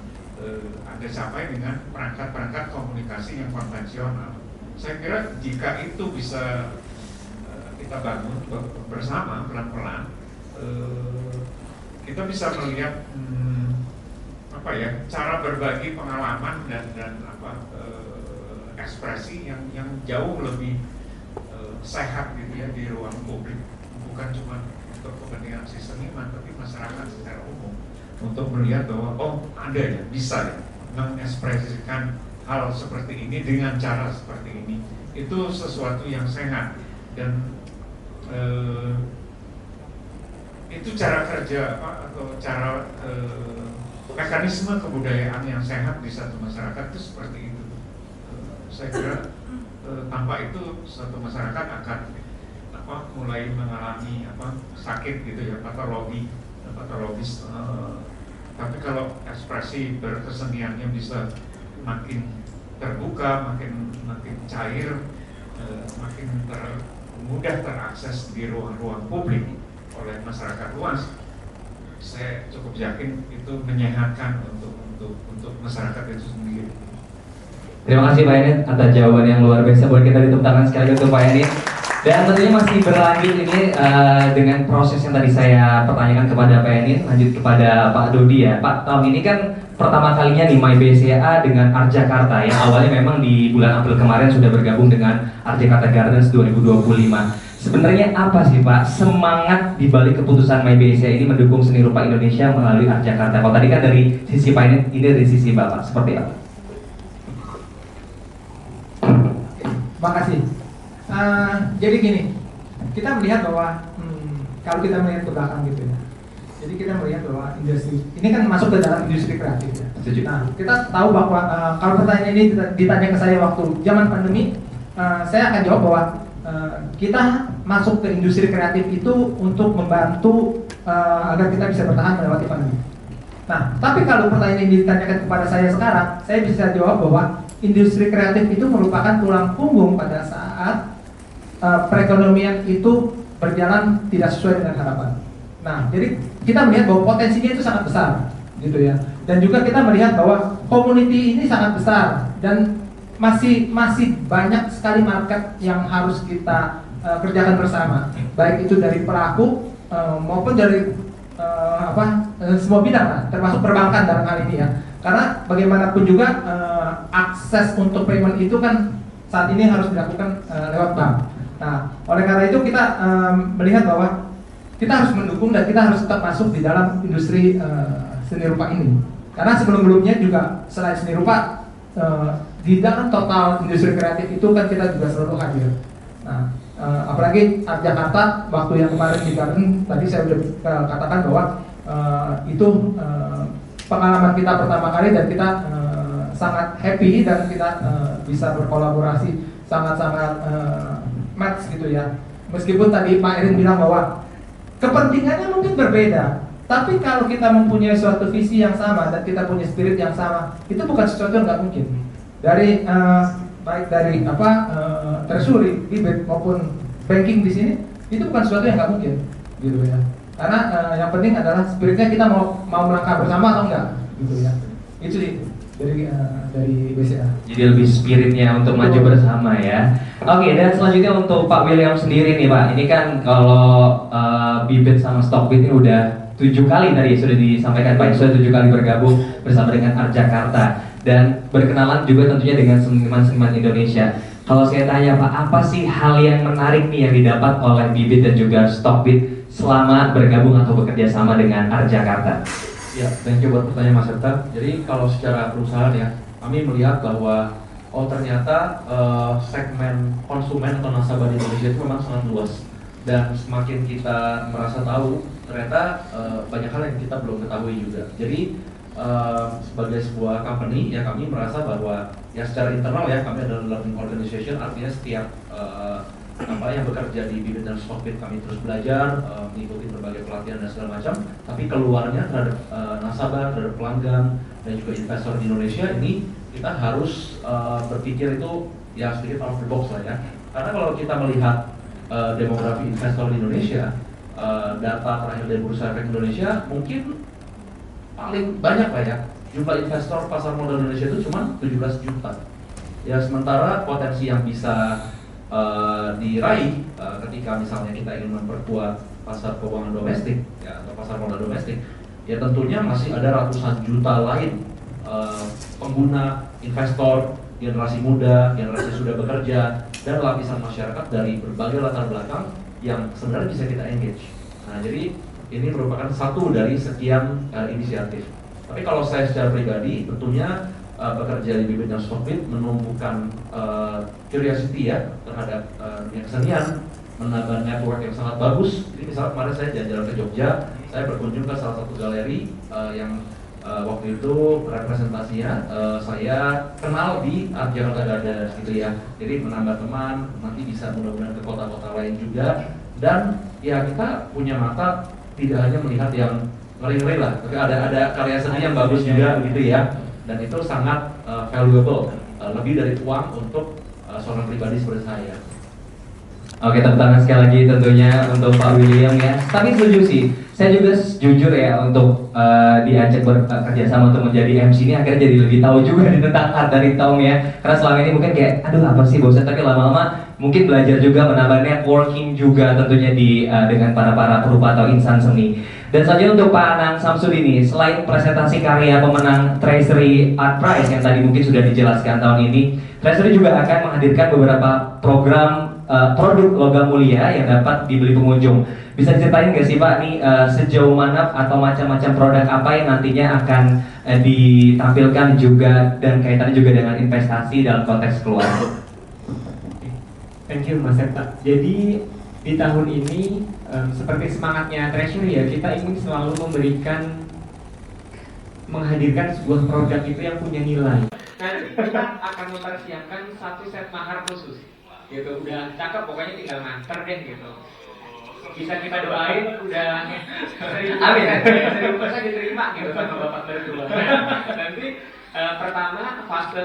Anda capai dengan perangkat-perangkat komunikasi yang konvensional. Saya kira jika itu bisa kita bangun bersama pelan-pelan, kita bisa melihat cara berbagi pengalaman dan ekspresi yang jauh lebih sehat gitu ya di ruang publik, bukan cuma untuk kepentingan si seniman tapi masyarakat secara umum, untuk melihat bahwa ada ya, bisa ya mengekspresikan hal seperti ini dengan cara seperti ini. Itu sesuatu yang sehat dan itu cara kerja atau cara mekanisme kebudayaan yang sehat di satu masyarakat itu seperti itu. Saya kira tanpa itu suatu masyarakat akan mulai mengalami sakit gitu ya, patologis. Tapi kalau ekspresi berkeseniannya bisa makin terbuka, makin cair, makin mudah terakses di ruang-ruang publik oleh masyarakat luas, saya cukup yakin itu menyehatkan untuk masyarakat itu sendiri. Terima kasih Pak Enid atas jawaban yang luar biasa. Boleh kita tepuk tangan sekali untuk Pak Enid. Dan tentunya masih berlanjut ini dengan proses yang tadi saya pertanyakan kepada Pak Enid, lanjut kepada Pak Dodi ya. Pak, tahun ini kan pertama kalinya di MyBCA dengan Arjakarta yang awalnya memang di bulan April kemarin sudah bergabung dengan Arjakarta Gardens 2025. Sebenarnya apa sih Pak semangat di balik keputusan MyBCA ini mendukung seni rupa Indonesia melalui Arjakarta? Kalau tadi kan dari sisi Pak Enid, ini dari sisi Bapak, seperti apa? Terima kasih. Jadi gini, kita melihat bahwa kalau kita melihat ke belakang gitu ya, jadi kita melihat bahwa industri ini kan masuk ke dalam industri kreatif ya. Nah, kita tahu bahwa kalau pertanyaan ini ditanya ke saya waktu zaman pandemi, saya akan jawab bahwa kita masuk ke industri kreatif itu untuk membantu agar kita bisa bertahan melewati pandemi. Nah, tapi kalau pertanyaan ini ditanyakan kepada saya sekarang, saya bisa jawab bahwa industri kreatif itu merupakan tulang punggung pada saat perekonomian itu berjalan tidak sesuai dengan harapan. Nah, jadi kita melihat bahwa potensinya itu sangat besar, gitu ya. Dan juga kita melihat bahwa community ini sangat besar dan masih banyak sekali market yang harus kita kerjakan bersama, baik itu dari pelaku maupun dari semua bidang lah, termasuk perbankan dalam hal ini ya. Karena bagaimanapun juga akses untuk payment itu kan saat ini harus dilakukan lewat bank. Nah, oleh karena itu kita melihat bahwa kita harus mendukung dan kita harus tetap masuk di dalam industri seni rupa ini. Karena sebelum-sebelumnya juga selain seni rupa di dalam total industri kreatif itu kan kita juga selalu hadir. Nah, apalagi Jakarta waktu yang kemarin di Garden tadi saya sudah katakan bahwa itu pengalaman kita pertama kali dan kita sangat happy dan kita bisa berkolaborasi sangat-sangat match gitu ya. Meskipun tadi Pak Erin bilang bahwa kepentingannya mungkin berbeda, tapi kalau kita mempunyai suatu visi yang sama dan kita punya spirit yang sama, itu bukan sesuatu yang nggak mungkin. Dari baik dari treasury, IBED maupun banking di sini, itu bukan sesuatu yang nggak mungkin, gitu ya. Karena yang penting adalah spiritnya kita mau melangkah bersama atau enggak, gitu ya. Itu sih dari BCA. Jadi lebih spiritnya untuk maju bersama ya. Oke, dan selanjutnya untuk Pak William sendiri nih Pak. Ini kan kalau Bibit sama Stockbit ini udah 7 kali tadi sudah disampaikan Pak, sudah 7 kali bergabung bersama dengan Arjakarta dan berkenalan juga tentunya dengan seniman-seniman Indonesia. Kalau saya tanya Pak, apa sih hal yang menarik nih yang didapat oleh Bibit dan juga Stockbit selama bergabung atau bekerja sama dengan Arjakarta? Ya, thank you buat pertanyaan Mas Serta. Jadi kalau secara perusahaan ya, kami melihat bahwa ternyata segmen konsumen atau nasabah di Indonesia itu memang sangat luas. Dan semakin kita merasa tahu, ternyata banyak hal yang kita belum ketahui juga. Jadi sebagai sebuah company ya kami merasa bahwa ya secara internal ya kami adalah learning organization, artinya setiap yang bekerja di Bibit dan Stockbit kami terus belajar, mengikuti berbagai pelatihan dan segala macam. Tapi keluarnya terhadap nasabah, terhadap pelanggan dan juga investor di Indonesia ini kita harus berpikir itu ya sedikit out of the box lah ya. Karena kalau kita melihat demografi investor di Indonesia, data terakhir dari Bursa Efek Indonesia mungkin paling banyak lah ya. Jumlah investor pasar modal Indonesia itu cuma 17 juta. Ya sementara potensi yang bisa diraih ketika misalnya kita ingin memperkuat pasar keuangan domestik ya, atau pasar modal domestik ya tentunya masih ada ratusan juta lain pengguna, investor, generasi muda, generasi sudah bekerja dan lapisan masyarakat dari berbagai latar belakang yang sebenarnya bisa kita engage. Nah jadi ini merupakan satu dari sekian inisiatif. Tapi kalau saya secara pribadi tentunya bekerja di Bibit dan Stockbit menumbuhkan curiosity ya terhadap dunia kesenian, menambah network yang sangat bagus. Jadi misalnya kemarin saya jalan-jalan ke Jogja, saya berkunjung ke salah satu galeri yang waktu itu representasinya saya kenal di Jakarta Gardens gitu ya. Jadi menambah teman, nanti bisa mudah-mudahan ke kota-kota lain juga. Dan ya kita punya mata tidak hanya melihat yang ngeri-ngeri lah, tapi ada karya seni yang bagus juga gitu ya. Dan itu sangat valuable, lebih dari uang untuk seorang pribadi seperti saya. Oke, tepuk tangan sekali lagi tentunya untuk Pak William ya. Tapi setuju sih, saya juga jujur ya untuk diajak bekerja sama untuk menjadi MC ini akhirnya jadi lebih tahu juga nih tentang art dari Tom ya. Karena selama ini mungkin kayak, aduh apa sih bosan, tapi lama-lama mungkin belajar juga menambah networking juga tentunya di dengan para perupa atau insan seni. Dan selanjutnya untuk Pak Anang Samsud ini, selain presentasi karya pemenang Treasury Art Prize yang tadi mungkin sudah dijelaskan tahun ini, Treasury juga akan menghadirkan beberapa program produk logam mulia yang dapat dibeli pengunjung. Bisa diceritain nggak sih Pak, nih sejauh mana atau macam-macam produk apa yang nantinya akan ditampilkan juga dan kaitannya juga dengan investasi dalam konteks keluarga? Thank you Mas Septa. Jadi di tahun ini seperti semangatnya Treasury ya, kita ingin selalu menghadirkan sebuah produk itu yang punya nilai. Nah, kita akan mempersiapkan satu set mahar khusus. Gitu, udah cakep pokoknya tinggal nganter deh gitu. Bisa kita doain udah amin. Bisa diterima gitu sama Bapak berdua. Nanti pertama fase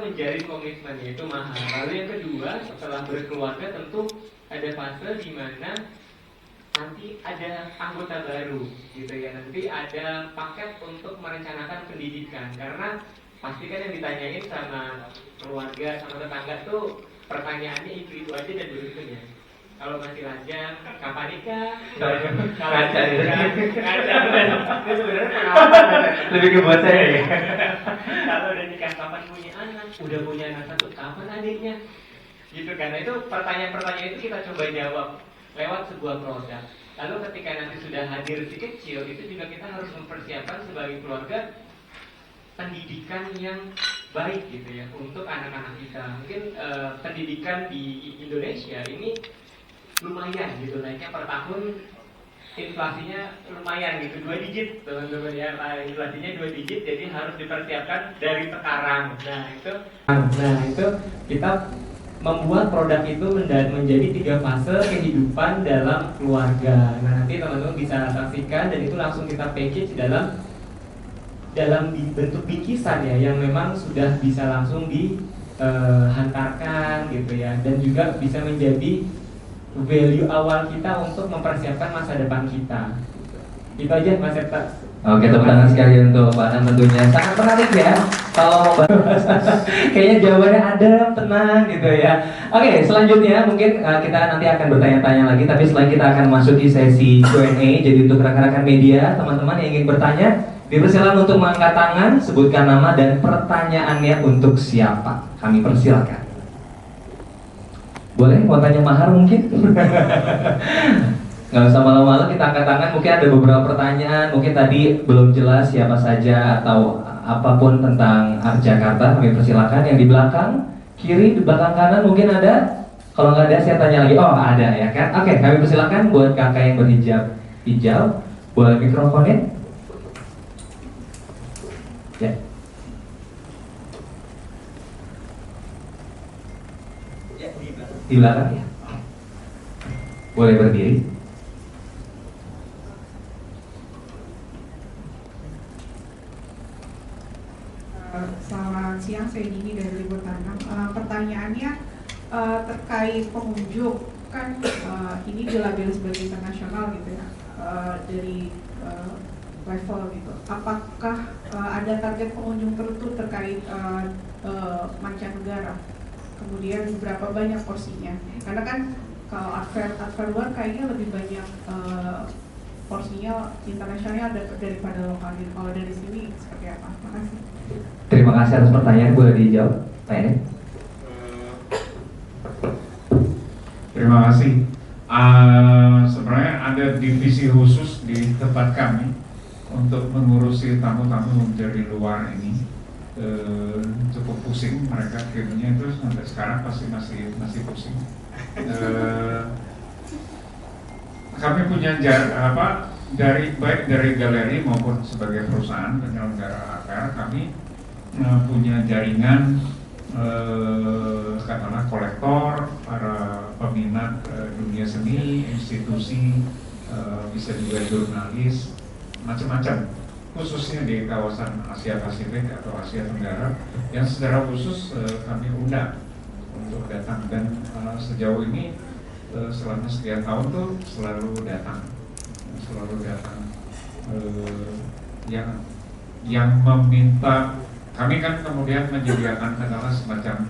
menjadi komitmen yaitu mahar. Lalu yang kedua setelah berkeluarga tentu ada fase di mana nanti ada anggota baru gitu ya. Nanti ada paket untuk merencanakan pendidikan karena pasti kan yang ditanyain sama keluarga sama tetangga tuh pertanyaannya itu aja dan berikutnya. Kalau masih lajang, kapan nikah? Kalau nikah, itu sebenarnya pengalaman. Lebih ke buat saya ya. Kalau udah nikah, kapan punya anak? Udah punya anak satu, kapan adiknya? Gitu kan? Itu pertanyaan-pertanyaan itu kita coba jawab lewat sebuah produk. Lalu ketika nanti sudah hadir si kecil, itu juga kita harus mempersiapkan sebagai keluarga pendidikan yang baik gitu ya untuk anak-anak kita. Mungkin pendidikan di Indonesia ini lumayan gitu naiknya per tahun, inflasinya lumayan gitu 2 digit teman-teman ya. Inflasinya 2 digit, jadi harus dipersiapkan dari sekarang. Nah itu kita membuat produk itu menjadi 3 fase kehidupan dalam keluarga. Nah nanti teman-teman bisa saksikan dan itu langsung kita package dalam bentuk bingkisan ya yang memang sudah bisa langsung dihantarkan gitu ya, dan juga bisa menjadi value awal kita untuk mempersiapkan masa depan kita. Itu aja Mas Septa. Oke, tepuk tangan sekali untuk Pak Anang tentunya. Sangat menarik ya kalau mau bahas. Kayaknya jawabannya adem, tenang gitu ya. Oke, selanjutnya mungkin kita nanti akan bertanya-tanya lagi, tapi setelah kita akan masuk di sesi Q&A. Jadi untuk rekan-rekan media, teman-teman yang ingin bertanya, dipersilakan untuk mengangkat tangan, sebutkan nama dan pertanyaannya untuk siapa. Kami persilakan. Boleh mau tanya mahar mungkin? Nggak usah malu-malu, kita angkat tangan. Mungkin ada beberapa pertanyaan, mungkin tadi belum jelas siapa saja atau apapun tentang Art Jakarta. Kami persilakan. Yang di belakang kiri, di belakang kanan mungkin ada. Kalau nggak ada saya tanya lagi. Oh ada ya kan? Oke, kami persilakan buat kakak yang berhijab hijau. Boleh mikrofonnya? Ya. Di belakang ya. Boleh berdiri. Selamat siang, saya Dini dari Libur Tanam. Pertanyaannya terkait pengunjung, kan ini dilabel sebagai internasional gitu ya, dari level gitu. Apakah ada target pengunjung tertentu terkait mancanegara? Kemudian berapa banyak porsinya? Karena kan kalau art fair luar kayaknya lebih banyak porsinya internasional daripada lokal. Kalau dari sini seperti apa? Makasih. Terima kasih atas pertanyaan. Boleh dijawab, Pak Ene? Terima kasih. Sebenarnya ada divisi khusus di tempat kami untuk mengurusi tamu-tamu dari luar ini. Cukup pusing mereka kirimnya itu sampai sekarang pasti masih pusing. Kami punya baik dari galeri maupun sebagai perusahaan penyelenggara AKR, kami punya jaringan katakanlah kolektor, para peminat dunia seni, institusi, bisa juga jurnalis, macam-macam, khususnya di kawasan Asia Pasifik atau Asia Tenggara yang secara khusus kami undang untuk datang. Dan sejauh ini selama sekian tahun tuh selalu datang. Yang meminta, kami kan kemudian menyediakan katakanlah semacam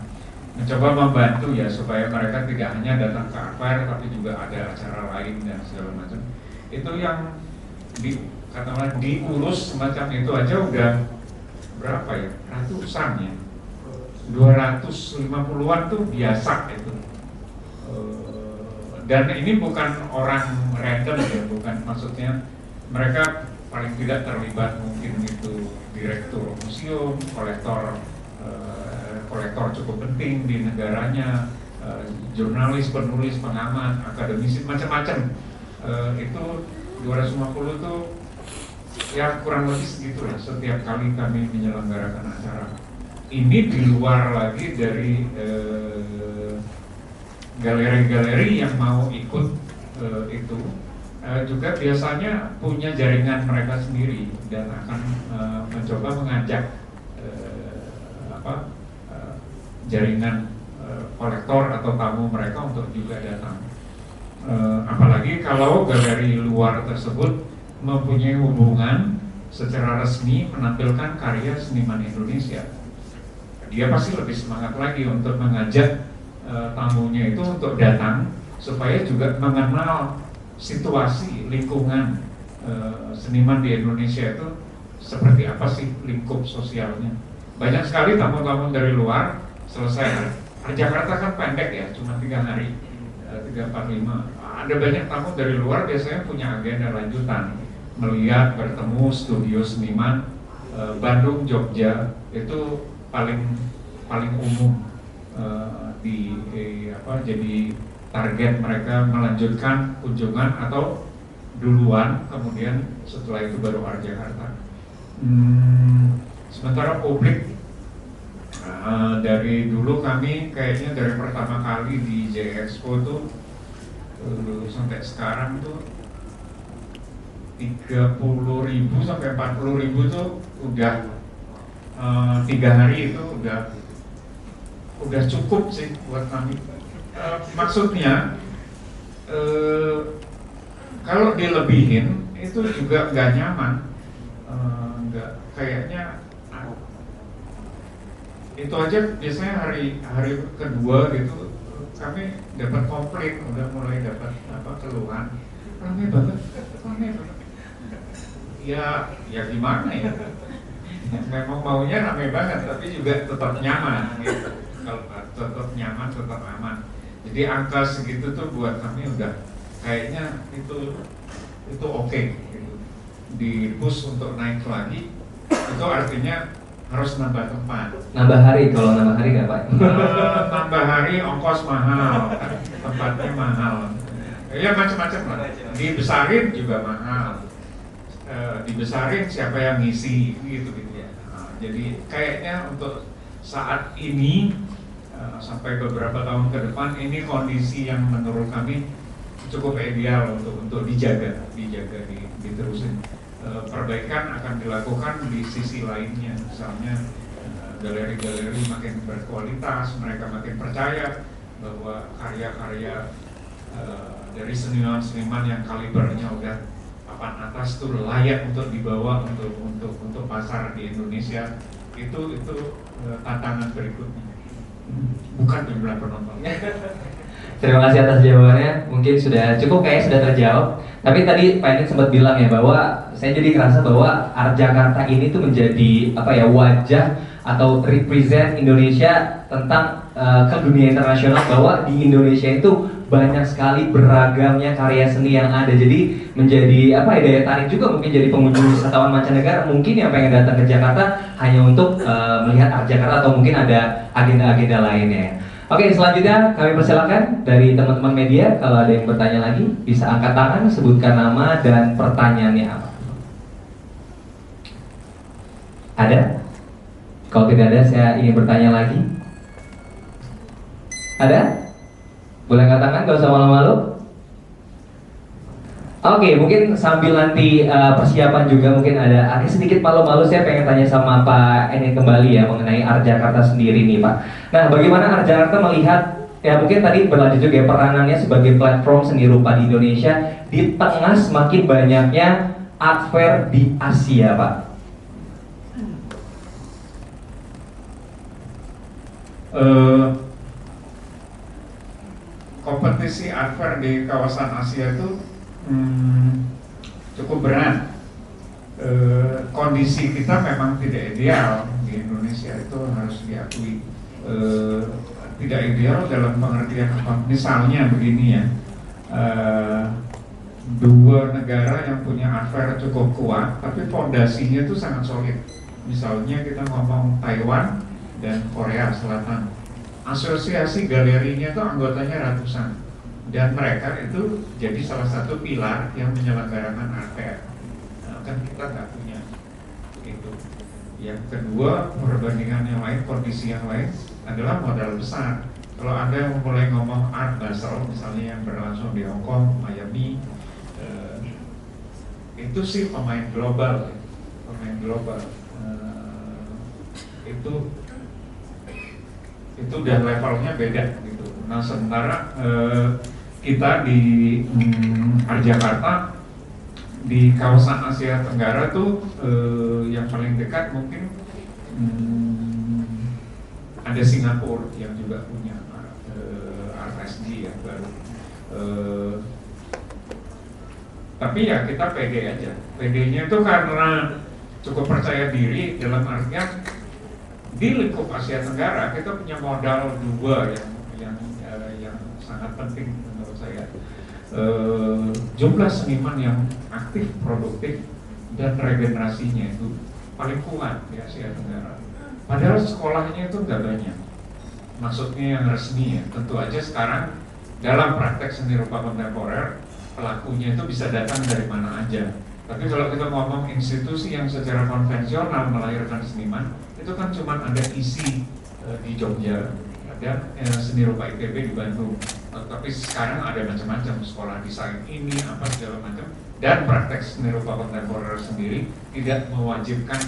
mencoba membantu ya supaya mereka tidak hanya datang ke AFR tapi juga ada acara lain dan segala macam. Itu yang katakanlah diurus semacam itu aja udah berapa ya, ratusan ya, 250-an tuh biasa itu. Dan ini bukan orang random ya, bukan, maksudnya mereka paling tidak terlibat, mungkin itu direktur museum, kolektor cukup penting di negaranya, jurnalis, penulis, pengamat, akademisi, macam-macam. Itu 250 tuh ya kurang lebih segitulah setiap kali kami menyelenggarakan acara. Ini di luar lagi dari galeri-galeri yang mau ikut itu juga biasanya punya jaringan mereka sendiri dan akan mencoba mengajak jaringan kolektor atau tamu mereka untuk juga datang. Apalagi kalau galeri luar tersebut mempunyai hubungan secara resmi menampilkan karya seniman Indonesia, dia pasti lebih semangat lagi untuk mengajak tamunya itu untuk datang supaya juga mengenal situasi lingkungan seniman di Indonesia itu seperti apa sih lingkup sosialnya. Banyak sekali tamu-tamu dari luar selesai. Jakarta kan pendek ya, cuma 3 hari, 3-4-5. Ada banyak tamu dari luar biasanya punya agenda lanjutan, melihat, bertemu studio seniman Bandung, Jogja itu paling umum jadi target mereka melanjutkan kunjungan atau duluan, kemudian setelah itu baru arah Jakarta. Sementara publik dari dulu kami kayaknya dari pertama kali di J Expo tuh sampai sekarang tuh 30.000 sampai 40.000 tuh udah 3 hari itu udah cukup sih buat kami. Maksudnya kalau dilebihin itu juga nggak nyaman, nggak kayaknya itu aja biasanya hari kedua gitu kami dapat komplain, udah mulai dapat keluhan, rame banget. Ya gimana ya? Memang maunya rame banget, tapi juga tetap nyaman gitu. Kalau tetap nyaman, tetap aman. Jadi angka segitu tuh buat kami udah kayaknya itu oke gitu. Di push untuk naik lagi, itu artinya harus nambah tempat. Nambah hari, kalau nambah hari nggak Pak? Nambah hari ongkos mahal, tempatnya mahal. Ya macam-macam lah. Dibesarin juga mahal. Dibesarin siapa yang ngisi gitu ya. Jadi kayaknya untuk saat ini sampai beberapa tahun ke depan ini kondisi yang menurut kami cukup ideal untuk dijaga diterusin. Perbaikan akan dilakukan di sisi lainnya, misalnya galeri-galeri makin berkualitas, mereka makin percaya bahwa karya-karya dari seniman-seniman yang kalibernya udah papan atas tuh layak untuk dibawa untuk pasar di Indonesia. Itu tantangan berikutnya, bukan jumlah penonton. Terima kasih atas jawabannya. Mungkin sudah cukup, kayaknya sudah terjawab. Tapi tadi Pak Enid sempat bilang ya bahwa saya jadi ngerasa bahwa Art Jakarta ini tuh menjadi wajah atau represent Indonesia tentang ke dunia internasional, bahwa di Indonesia itu banyak sekali beragamnya karya seni yang ada. Jadi menjadi daya tarik juga mungkin jadi pengunjung wisatawan mancanegara mungkin yang pengen datang ke Jakarta hanya untuk melihat Art Jakarta atau mungkin ada agenda-agenda lainnya. Oke, selanjutnya kami persilakan dari teman-teman media, kalau ada yang bertanya lagi bisa angkat tangan, sebutkan nama dan pertanyaannya apa. Ada? Kalau tidak ada, saya ingin bertanya lagi. Ada? Boleh angkat tangan, gak usah malu-malu. Oke, mungkin sambil nanti persiapan juga mungkin ada agak sedikit malu-malu, saya pengen tanya sama Pak Enid kembali ya mengenai Art Jakarta sendiri nih Pak. Nah, bagaimana Art Jakarta melihat ya mungkin tadi berlanjut juga ya, peranannya sebagai platform seni rupa di Indonesia di tengah semakin banyaknya art fair di Asia, Pak. Kompetisi art fair di kawasan Asia itu cukup berat. Kondisi kita memang tidak ideal di Indonesia, itu harus diakui. Tidak ideal dalam pengertian apa? Misalnya begini ya, dua negara yang punya art fair cukup kuat, tapi fondasinya itu sangat solid. Misalnya kita ngomong Taiwan dan Korea Selatan. Asosiasi galerinya itu anggotanya ratusan, dan mereka itu jadi salah satu pilar yang menyelenggarakan art fair. Nah, kan kita nggak punya itu. Yang kedua, perbandingan yang lain, kondisi yang lain adalah modal besar. Kalau Anda yang mulai ngomong art basel, misalnya yang berlangsung di Hong Kong, Miami, itu sih pemain global, itu dan levelnya beda gitu. Nah sementara kita di Jakarta di kawasan Asia Tenggara tuh yang paling dekat mungkin ada Singapura yang juga punya RSG yang baru. Tapi ya kita pede aja. Pedenya itu karena cukup percaya diri dalam artian di lingkup Asia Tenggara kita punya modal dua yang sangat penting menurut saya. Jumlah seniman yang aktif, produktif dan regenerasinya itu paling kuat di Asia Tenggara. Padahal sekolahnya itu nggak banyak. Maksudnya yang resmi ya. Tentu aja sekarang dalam praktek seni rupa kontemporer pelakunya itu bisa datang dari mana aja. Tapi kalau kita ngomong institusi yang secara konvensional melahirkan seniman, itu kan cuma ada ISI di Jogja dan seni rupa ITB di Bandung. Tapi sekarang ada macam-macam, sekolah desain ini apa segala macam, dan praktek seni rupa kontemporer sendiri tidak mewajibkan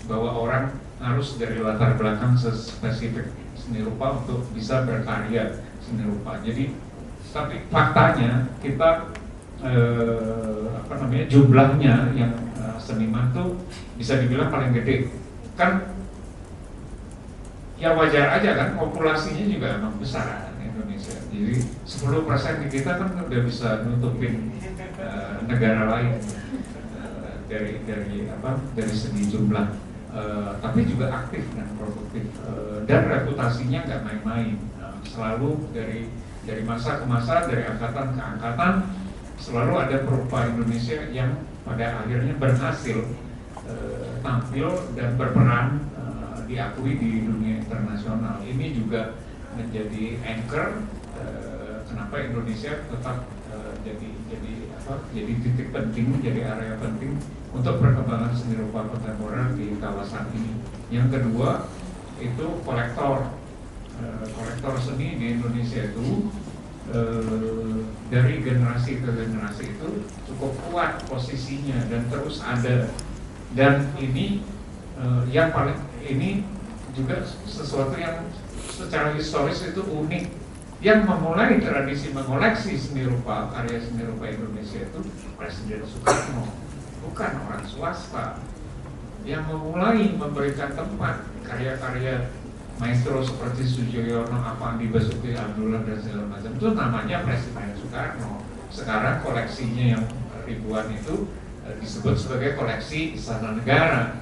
bahwa orang harus dari latar belakang spesifik seni rupa untuk bisa berkarya seni rupa. Jadi tapi faktanya kita jumlahnya yang seniman tuh bisa dibilang paling gede kan. Ya wajar aja kan, populasinya juga emang besar Indonesia. Jadi 10% di kita kan udah bisa nutupin negara lain dari segi jumlah. Tapi juga aktif dan produktif dan reputasinya nggak main-main. Selalu dari masa ke masa, dari angkatan ke angkatan, selalu ada perupa Indonesia yang pada akhirnya berhasil tampil dan berperan diakui di dunia internasional. Ini juga menjadi anchor kenapa Indonesia tetap jadi titik penting, jadi area penting untuk perkembangan seni rupa kontemporer di kawasan ini. Yang kedua itu kolektor seni di Indonesia itu dari generasi ke generasi itu cukup kuat posisinya dan terus ada, dan ini yang paling ini juga sesuatu yang secara historis itu unik. Yang memulai tradisi mengoleksi seni rupa, karya seni rupa Indonesia itu Presiden Soekarno, bukan orang swasta. Yang memulai memberikan tempat karya-karya maestro seperti Sujoyono, Avandi, Basuki Abdullah dan segala macam itu namanya Presiden Soekarno. Sekarang koleksinya yang ribuan itu disebut sebagai koleksi Istana Negara.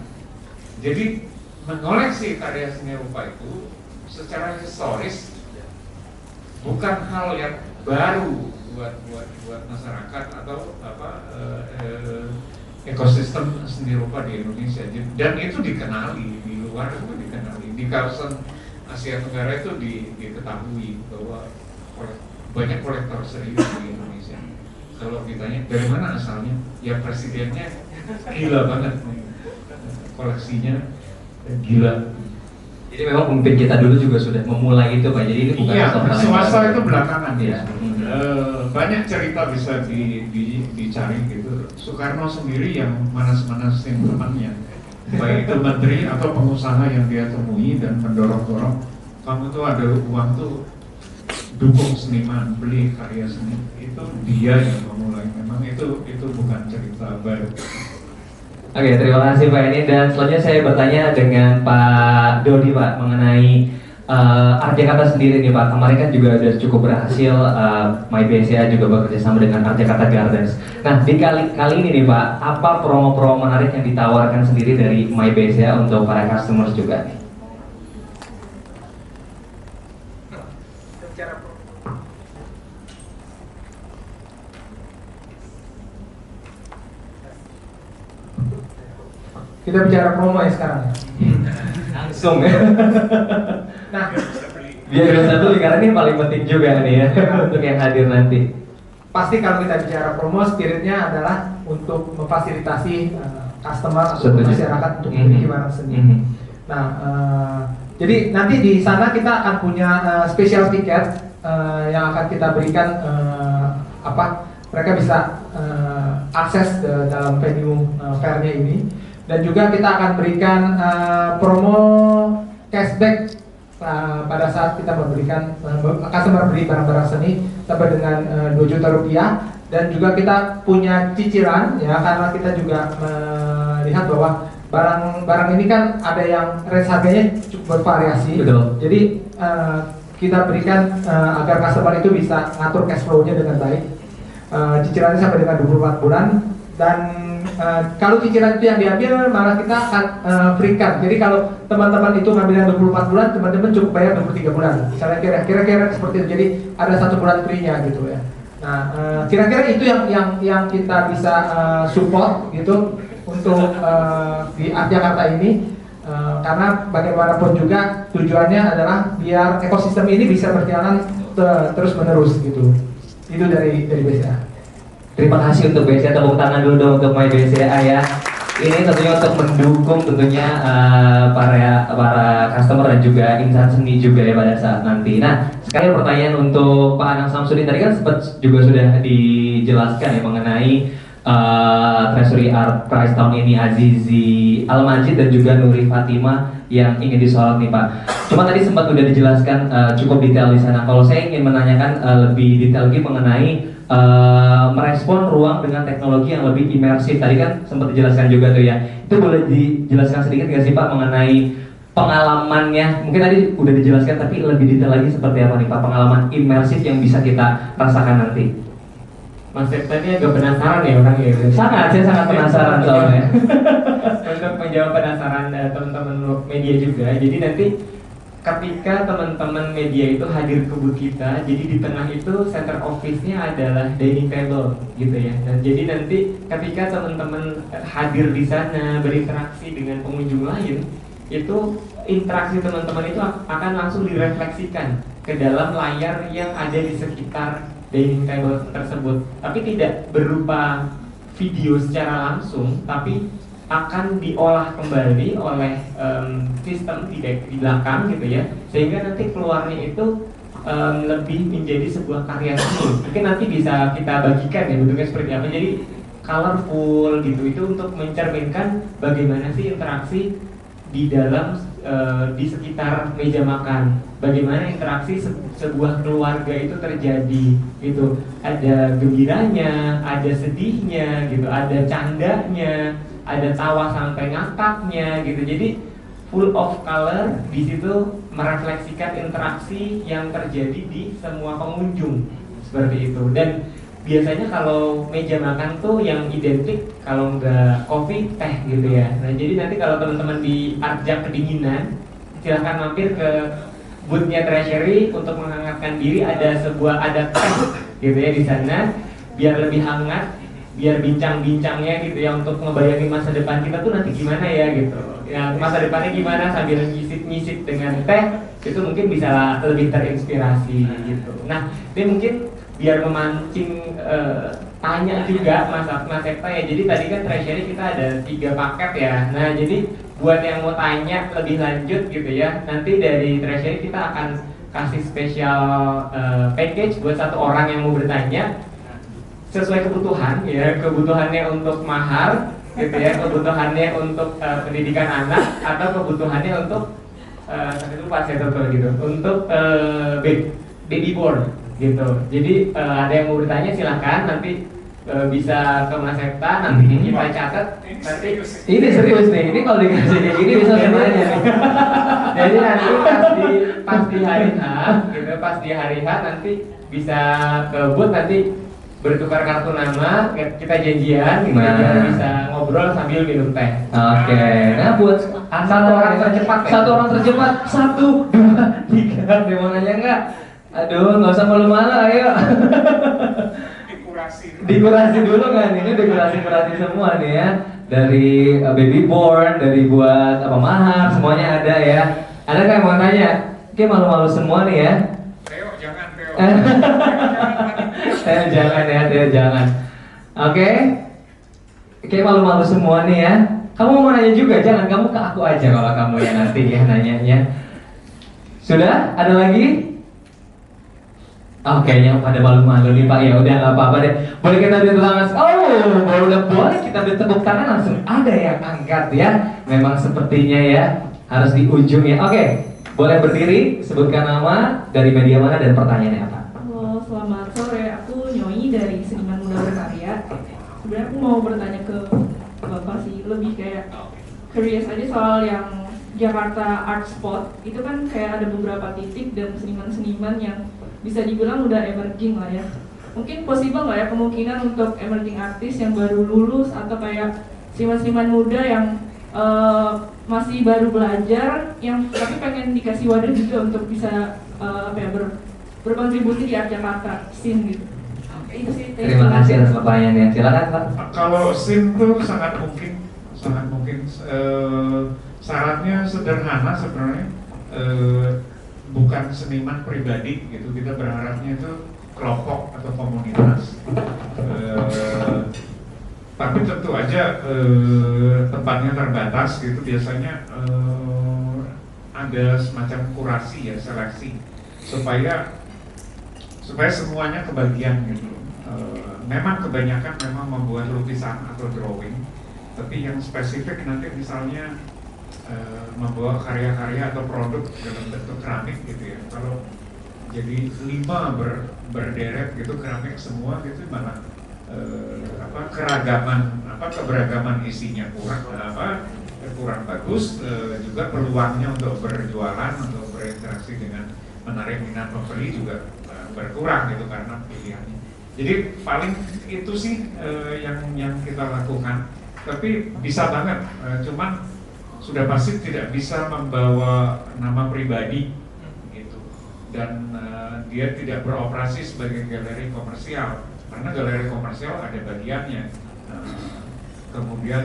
Jadi mengoleksi karya seni rupa itu secara historis bukan hal yang baru buat masyarakat atau ekosistem seni rupa di Indonesia, dan itu dikenali di luar, itu dikenali di kawasan Asia Tenggara itu diketahui bahwa banyak kolektor serius di Indonesia. Kalau ditanya dari mana asalnya, ya presidennya gila banget nih, koleksinya gila. Jadi memang pemimpin kita dulu juga sudah memulai itu, Pak. Jadi ini bukan swasta itu belakangan ya. Banyak cerita bisa dicari gitu. Soekarno sendiri yang manas-manasin temannya, baik itu menteri atau pengusaha yang dia temui dan mendorong-dorong, kamu tuh ada uang tuh dukung seniman, beli karya seni, itu dia yang memulai. Memang itu bukan cerita baru. Oke, terima kasih Pak Eni. Dan selanjutnya saya bertanya dengan Pak Dodi Pak mengenai Art Jakarta sendiri nih Pak. Kemarin kan juga sudah cukup berhasil, MyBCA juga bekerja sama dengan Art Jakarta Gardens. Nah, di kali ini nih Pak, apa promo-promo menarik yang ditawarkan sendiri dari MyBCA untuk para customers juga nih? Kita bicara promo ya sekarang ya. Langsung ya. Nah, Biar bisa beli karena ini paling penting juga nih ya untuk yang hadir nanti. pasti kalau kita bicara promo, spiritnya adalah untuk memfasilitasi customer atau Setuju. masyarakat untuk memiliki barang seni. Nah, jadi nanti di sana kita akan punya special tiket yang akan kita berikan mereka bisa akses ke dalam venue fairnya ini, dan juga kita akan berikan promo cashback pada saat kita memberikan customer beli barang-barang seni sampai dengan 2 juta rupiah, dan juga kita punya cicilan ya, karena kita juga melihat bahwa barang-barang ini kan ada yang range harganya cukup bervariasi. Betul. Jadi kita berikan agar customer itu bisa ngatur cash flow-nya dengan baik. Cicilannya sampai dengan 24 bulan, dan kalau cicilan itu yang diambil malah kita akan free-kan. Jadi kalau teman-teman itu ngambil yang 24 bulan, teman-teman cukup bayar 23 bulan. Misalnya kira-kira seperti itu. Jadi ada 1 bulan free-nya gitu ya. Nah, kira-kira itu yang kita bisa support gitu untuk di Art Jakarta ini, karena bagaimanapun juga tujuannya adalah biar ekosistem ini bisa berjalan terus menerus gitu. Itu dari BCA. Terima kasih untuk BCA, tepuk tangan dulu dong untuk MyBCA ya. Ini tentunya untuk mendukung tentunya para customer dan juga insan seni juga ya pada saat nanti. Nah, sekarang pertanyaan untuk Pak Anang Samsudin, tadi kan sempat juga sudah dijelaskan ya mengenai Treasury Art Prize tahun ini, Azizi Al-Majid dan juga Nuri Fatima yang ingin disorot nih Pak. Cuma tadi sempat sudah dijelaskan cukup detail di sana. Kalau saya ingin menanyakan lebih detail lagi mengenai merespon ruang dengan teknologi yang lebih imersif. Tadi kan sempat dijelaskan juga tuh ya. Itu boleh dijelaskan sedikit nggak sih Pak mengenai pengalamannya? Mungkin tadi udah dijelaskan, tapi lebih detail lagi seperti apa nih Pak pengalaman imersif yang bisa kita rasakan nanti? Mas Septa ini agak penasaran ya orangnya. Saya sangat penasaran soalnya. Untuk menjawab penasaran teman-teman media juga. Jadi nanti ketika teman-teman media itu hadir ke booth kita, jadi di tengah itu center office-nya adalah dining table gitu ya. Dan jadi nanti ketika teman-teman hadir di sana berinteraksi dengan pengunjung lain, itu interaksi teman-teman itu akan langsung direfleksikan ke dalam layar yang ada di sekitar dining table tersebut, tapi tidak berupa video secara langsung, tapi akan diolah kembali oleh sistem di belakang gitu ya, sehingga nanti keluarnya itu lebih menjadi sebuah karya seni. Mungkin nanti bisa kita bagikan ya bentuknya seperti apa, jadi colorful gitu, itu untuk mencerminkan bagaimana sih interaksi di dalam di sekitar meja makan, bagaimana interaksi sebuah keluarga itu terjadi gitu, ada gembiranya, ada sedihnya gitu, ada candanya, ada tawa sampai ngakaknya gitu. Jadi full of color di situ merefleksikan interaksi yang terjadi di semua pengunjung seperti itu. Dan biasanya kalau meja makan tuh yang identik kalau nggak kopi teh gitu ya. Nah jadi nanti kalau teman-teman di Artjak kedinginan, silahkan mampir ke boothnya Treasury untuk menghangatkan diri. Ada teh gitu ya di sana, biar lebih hangat, biar bincang-bincangnya gitu ya, untuk ngebayangin masa depan kita tuh nanti gimana ya gitu. Ya masa depannya gimana sambil ngisip-ngisip dengan teh, itu mungkin bisa lebih terinspirasi gitu. Nah ini mungkin biar memancing tanya juga Mas Septa ya. Jadi tadi kan Treasury kita ada 3 paket ya. Nah jadi buat yang mau tanya lebih lanjut gitu ya, nanti dari Treasury kita akan kasih spesial package buat 1 orang yang mau bertanya sesuai kebutuhan ya, kebutuhannya untuk mahar gitu ya, kebutuhannya untuk pendidikan anak, atau kebutuhannya untuk saya lupa saya gitu, untuk babyborn gitu. Jadi ada yang mau bertanya silahkan, nanti bisa ke Mas Septa, nanti kita catat. Nanti Ini serius nih, ini kalau dikasih kayak gini bisa semuanya nih. jadi nanti pas di hari H gitu, pas di hari H nanti bisa ke booth, nanti bertukar kartu nama, kita janjian gitu, Nah. biar bisa ngobrol sambil minum teh. Oke, nah buat Satu orang tercepat ya? Satu orang tercepat, 1, 2, 3, ada yang mau nanya nggak? Aduh, nggak usah malu-malu, ayo. Dikurasi dulu kan, ini dekorasi semua nih ya. Dari babyborn, dari buat apa mahar, semuanya ada ya. Ada nggak yang mau nanya? Oke, malu-malu semua nih ya. Theo, jangan Theo. Jangan ya, Theo jangan. Oke, malu-malu semua nih ya. Kamu mau nanya juga, jangan kamu ke aku aja kalau kamu yang nanti ya nanyanya. Sudah? Ada lagi? Oh, kayaknya pada malu-malu nih Pak. Ya udah nggak apa-apa deh. Boleh kita beri tepuk tangan? Oh, boleh kita beri tepuk tangan, langsung ada yang angkat ya. Memang sepertinya ya harus di ujung ya. Oke, boleh berdiri, sebutkan nama, dari media mana dan pertanyaannya apa? Halo, selamat sore. Aku Nyoi dari Seniman Muda Berkarya. Sebenarnya aku mau bertanya ke Bapak sih, lebih kayak curious aja soal yang Jakarta Art Spot. Itu kan kayak ada beberapa titik dan seniman-seniman yang bisa dibilang udah emerging lah ya. Mungkin possible nggak ya kemungkinan untuk emerging artis yang baru lulus atau kayak seniman-seniman muda yang masih baru belajar, yang tapi pengen dikasih wadah juga untuk bisa berkontribusi di art Jakarta scene gitu. Itu sih. Terima kasih atas pertanyaannya. Silakan Pak. Kalau SIM tuh sangat mungkin. Syaratnya sederhana sebenarnya, bukan seniman pribadi gitu. Kita berharapnya itu kelompok atau komunitas. Tapi tentu aja tempatnya terbatas gitu. Biasanya ada semacam kurasi ya, seleksi supaya semuanya kebagian gitu. Memang kebanyakan memang membuat lukisan atau drawing, tapi yang spesifik nanti misalnya membawa karya-karya atau produk dalam bentuk keramik gitu ya. Kalau jadi 5 berderet gitu keramik semua gitu, malah keberagaman isinya kurang bagus, juga peluangnya untuk berjualan atau berinteraksi dengan menarik minat pembeli juga berkurang gitu karena pilihannya. Jadi paling itu sih yang kita lakukan. Tapi bisa banget, cuman sudah pasti tidak bisa membawa nama pribadi gitu. Dan dia tidak beroperasi sebagai galeri komersial karena galeri komersial ada bagiannya. Kemudian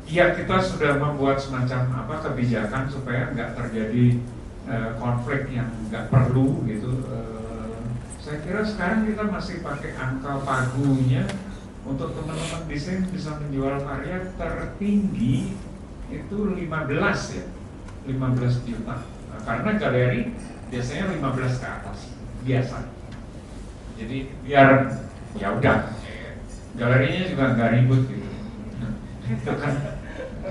ya kita sudah membuat semacam kebijakan supaya nggak terjadi konflik yang nggak perlu gitu. Saya kira sekarang kita masih pakai angka pagunya untuk teman-teman desain bisa menjual karya tertinggi itu 15 ya, 15 juta. Nah, karena galeri biasanya 15 ke atas biasa. Jadi biar ya udah, galerinya juga nggak ribut gitu. Itu kan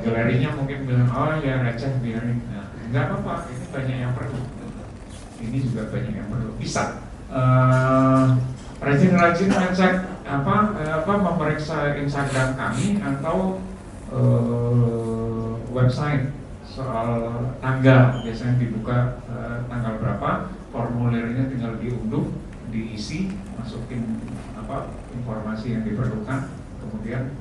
galerinya mungkin bilang oh ya receh biarin. Nah, nggak apa-apa, ini banyak yang perlu. Ini juga banyak yang perlu. Bisa rajin-rajin ngecek memeriksa Instagram kami atau website soal tanggal, biasanya dibuka tanggal berapa, formulirnya tinggal diunduh, diisi, masukin informasi yang diperlukan, kemudian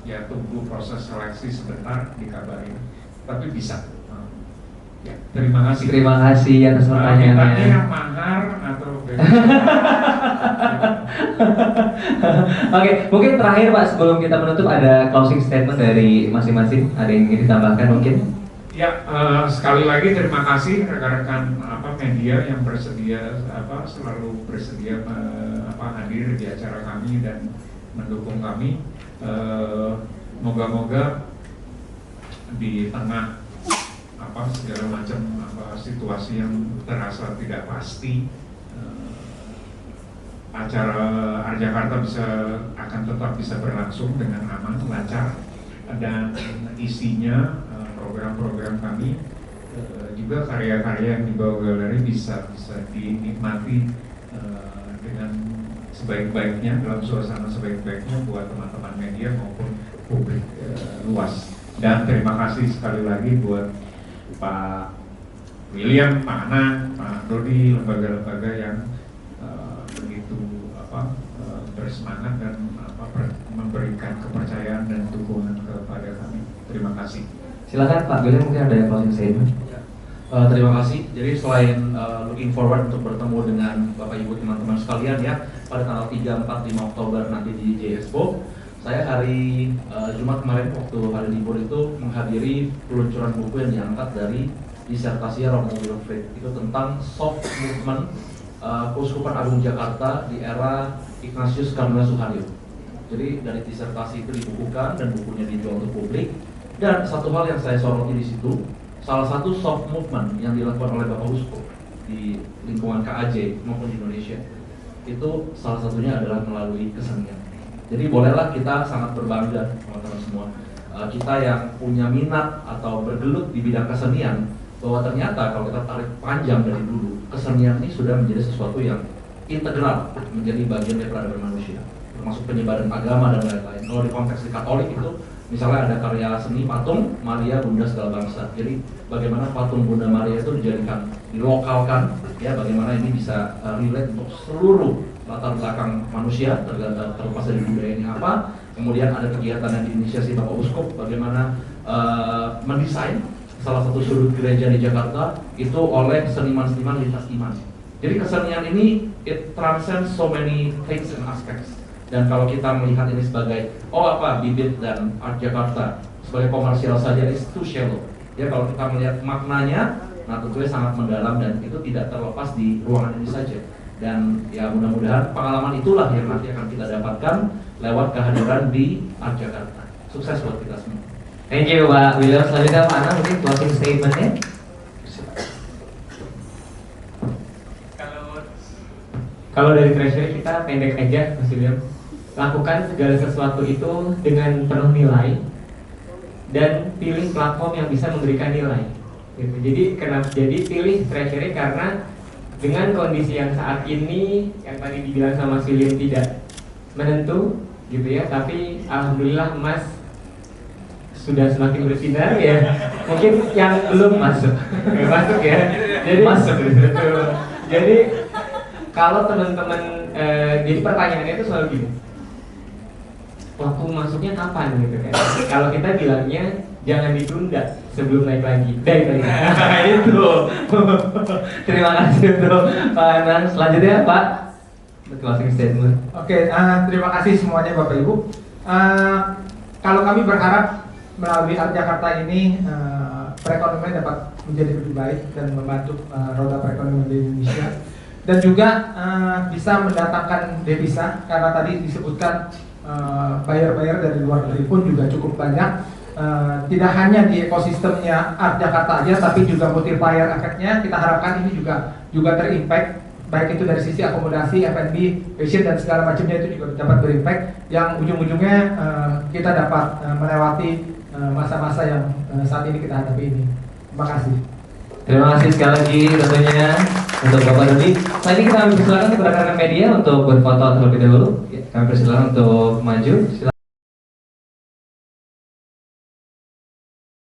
ya tunggu proses seleksi sebentar, dikabarin, tapi bisa. Ya, terima kasih. Terima kasih atas pertanyaannya. Mintanya yang mahar atau Oke, mungkin terakhir Pak sebelum kita menutup ada closing statement dari masing-masing. Ada yang ingin ditambahkan mungkin? Ya, sekali lagi terima kasih rekan-rekan media yang bersedia selalu bersedia hadir di acara kami dan mendukung kami. Moga-moga di tengah segala macam situasi yang terasa tidak pasti, acara Art Jakarta akan tetap bisa berlangsung dengan aman, lancar, dan isinya program-program kami juga karya-karya yang dibawa galeri bisa dinikmati dengan sebaik-baiknya, dalam suasana sebaik-baiknya buat teman-teman media maupun publik luas. Dan terima kasih sekali lagi buat Pak William, Pak Anang, Pak Dodi, lembaga-lembaga yang begitu bersemangat dan memberikan kepercayaan dan dukungan kepada kami. Terima kasih. Silakan Pak William, mungkin ada yang closing statement. Terima kasih. Jadi selain looking forward untuk bertemu dengan Bapak Ibu teman-teman sekalian ya pada tanggal 3, 4, 5 Oktober nanti di JXPO, saya hari Jumat kemarin waktu hari libur itu menghadiri peluncuran buku yang diangkat dari disertasi Romo Wilfrid, itu tentang soft movement Keuskupan Agung Jakarta di era Ignatius Kardinal Suharyo. Jadi dari disertasi itu dibukukan dan bukunya dijual untuk publik. Dan satu hal yang saya soroti di situ, salah satu soft movement yang dilakukan oleh Bapak Uskup di lingkungan KAJ maupun di Indonesia itu salah satunya adalah melalui kesenian. Jadi bolehlah kita sangat berbangga teman-teman semua, kita yang punya minat atau bergelut di bidang kesenian, bahwa ternyata kalau kita tarik panjang dari dulu, kesenian ini sudah menjadi sesuatu yang integral, menjadi bagian dari peradaban manusia, termasuk penyebaran agama dan lain-lain. Kalau di konteks di Katolik itu misalnya ada karya seni patung Maria Bunda segala bangsa. Jadi bagaimana patung Bunda Maria itu dijadikan, dilokalkan, ya bagaimana ini bisa relate untuk seluruh latar belakang manusia terlepas dari budayanya apa. Kemudian ada kegiatan yang diinisiasi Bapak Uskup, bagaimana mendesain salah satu sudut gereja di Jakarta itu oleh seniman-seniman lintas iman. Jadi kesenian ini it transcends so many things and aspects. Dan kalau kita melihat ini sebagai bibit dan art Jakarta sebagai komersial saja, is too shallow. Ya kalau kita melihat maknanya, nah tentunya sangat mendalam dan itu tidak terlepas di ruangan ini saja. Dan ya mudah-mudahan pengalaman itulah yang nanti akan kita dapatkan lewat kehadiran di art Jakarta. Sukses buat kita semua. Thank you Pak William. Selanjutnya Pak Anang, mungkin closing statement-nya. Kalau dari treasury kita pendek aja, Mas William. Lakukan segala sesuatu itu dengan penuh nilai dan pilih platform yang bisa memberikan nilai. Gitu. Jadi pilih treasury karena dengan kondisi yang saat ini yang tadi dibilang sama Mas William tidak menentu, gitu ya. Tapi alhamdulillah Mas sudah semakin bersinar ya. Mungkin yang belum masuk ya. Jadi masuk. Jadi kalau teman-teman, jadi pertanyaannya itu selalu gini, waktu masuknya kapan gitu kan? Kalau kita bilangnya jangan ditunda sebelum naik lagi. Itu. Terima kasih untuk Pak Anang. Selanjutnya Pak, closing statement. Oke, terima kasih semuanya Bapak Ibu. Kalau kami berharap melalui Art Jakarta ini perekonomian dapat menjadi lebih baik dan membantu roda perekonomian di Indonesia, dan juga bisa mendatangkan devisa karena tadi disebutkan buyer-buyer dari luar negeri pun juga cukup banyak. Tidak hanya di ekosistemnya Art Jakarta aja, tapi juga multiplier efeknya kita harapkan ini juga terimpact, baik itu dari sisi akomodasi, F&B, fashion dan segala macamnya itu juga dapat berimpact, yang ujung-ujungnya kita dapat melewati masa-masa yang saat ini kita hadapi ini. Terima kasih. Terima kasih sekali lagi tentunya untuk Bapak Dodi. Nah ini kita persilakan kepada rekan media untuk berfoto terlebih dahulu. Kami persilakan untuk maju.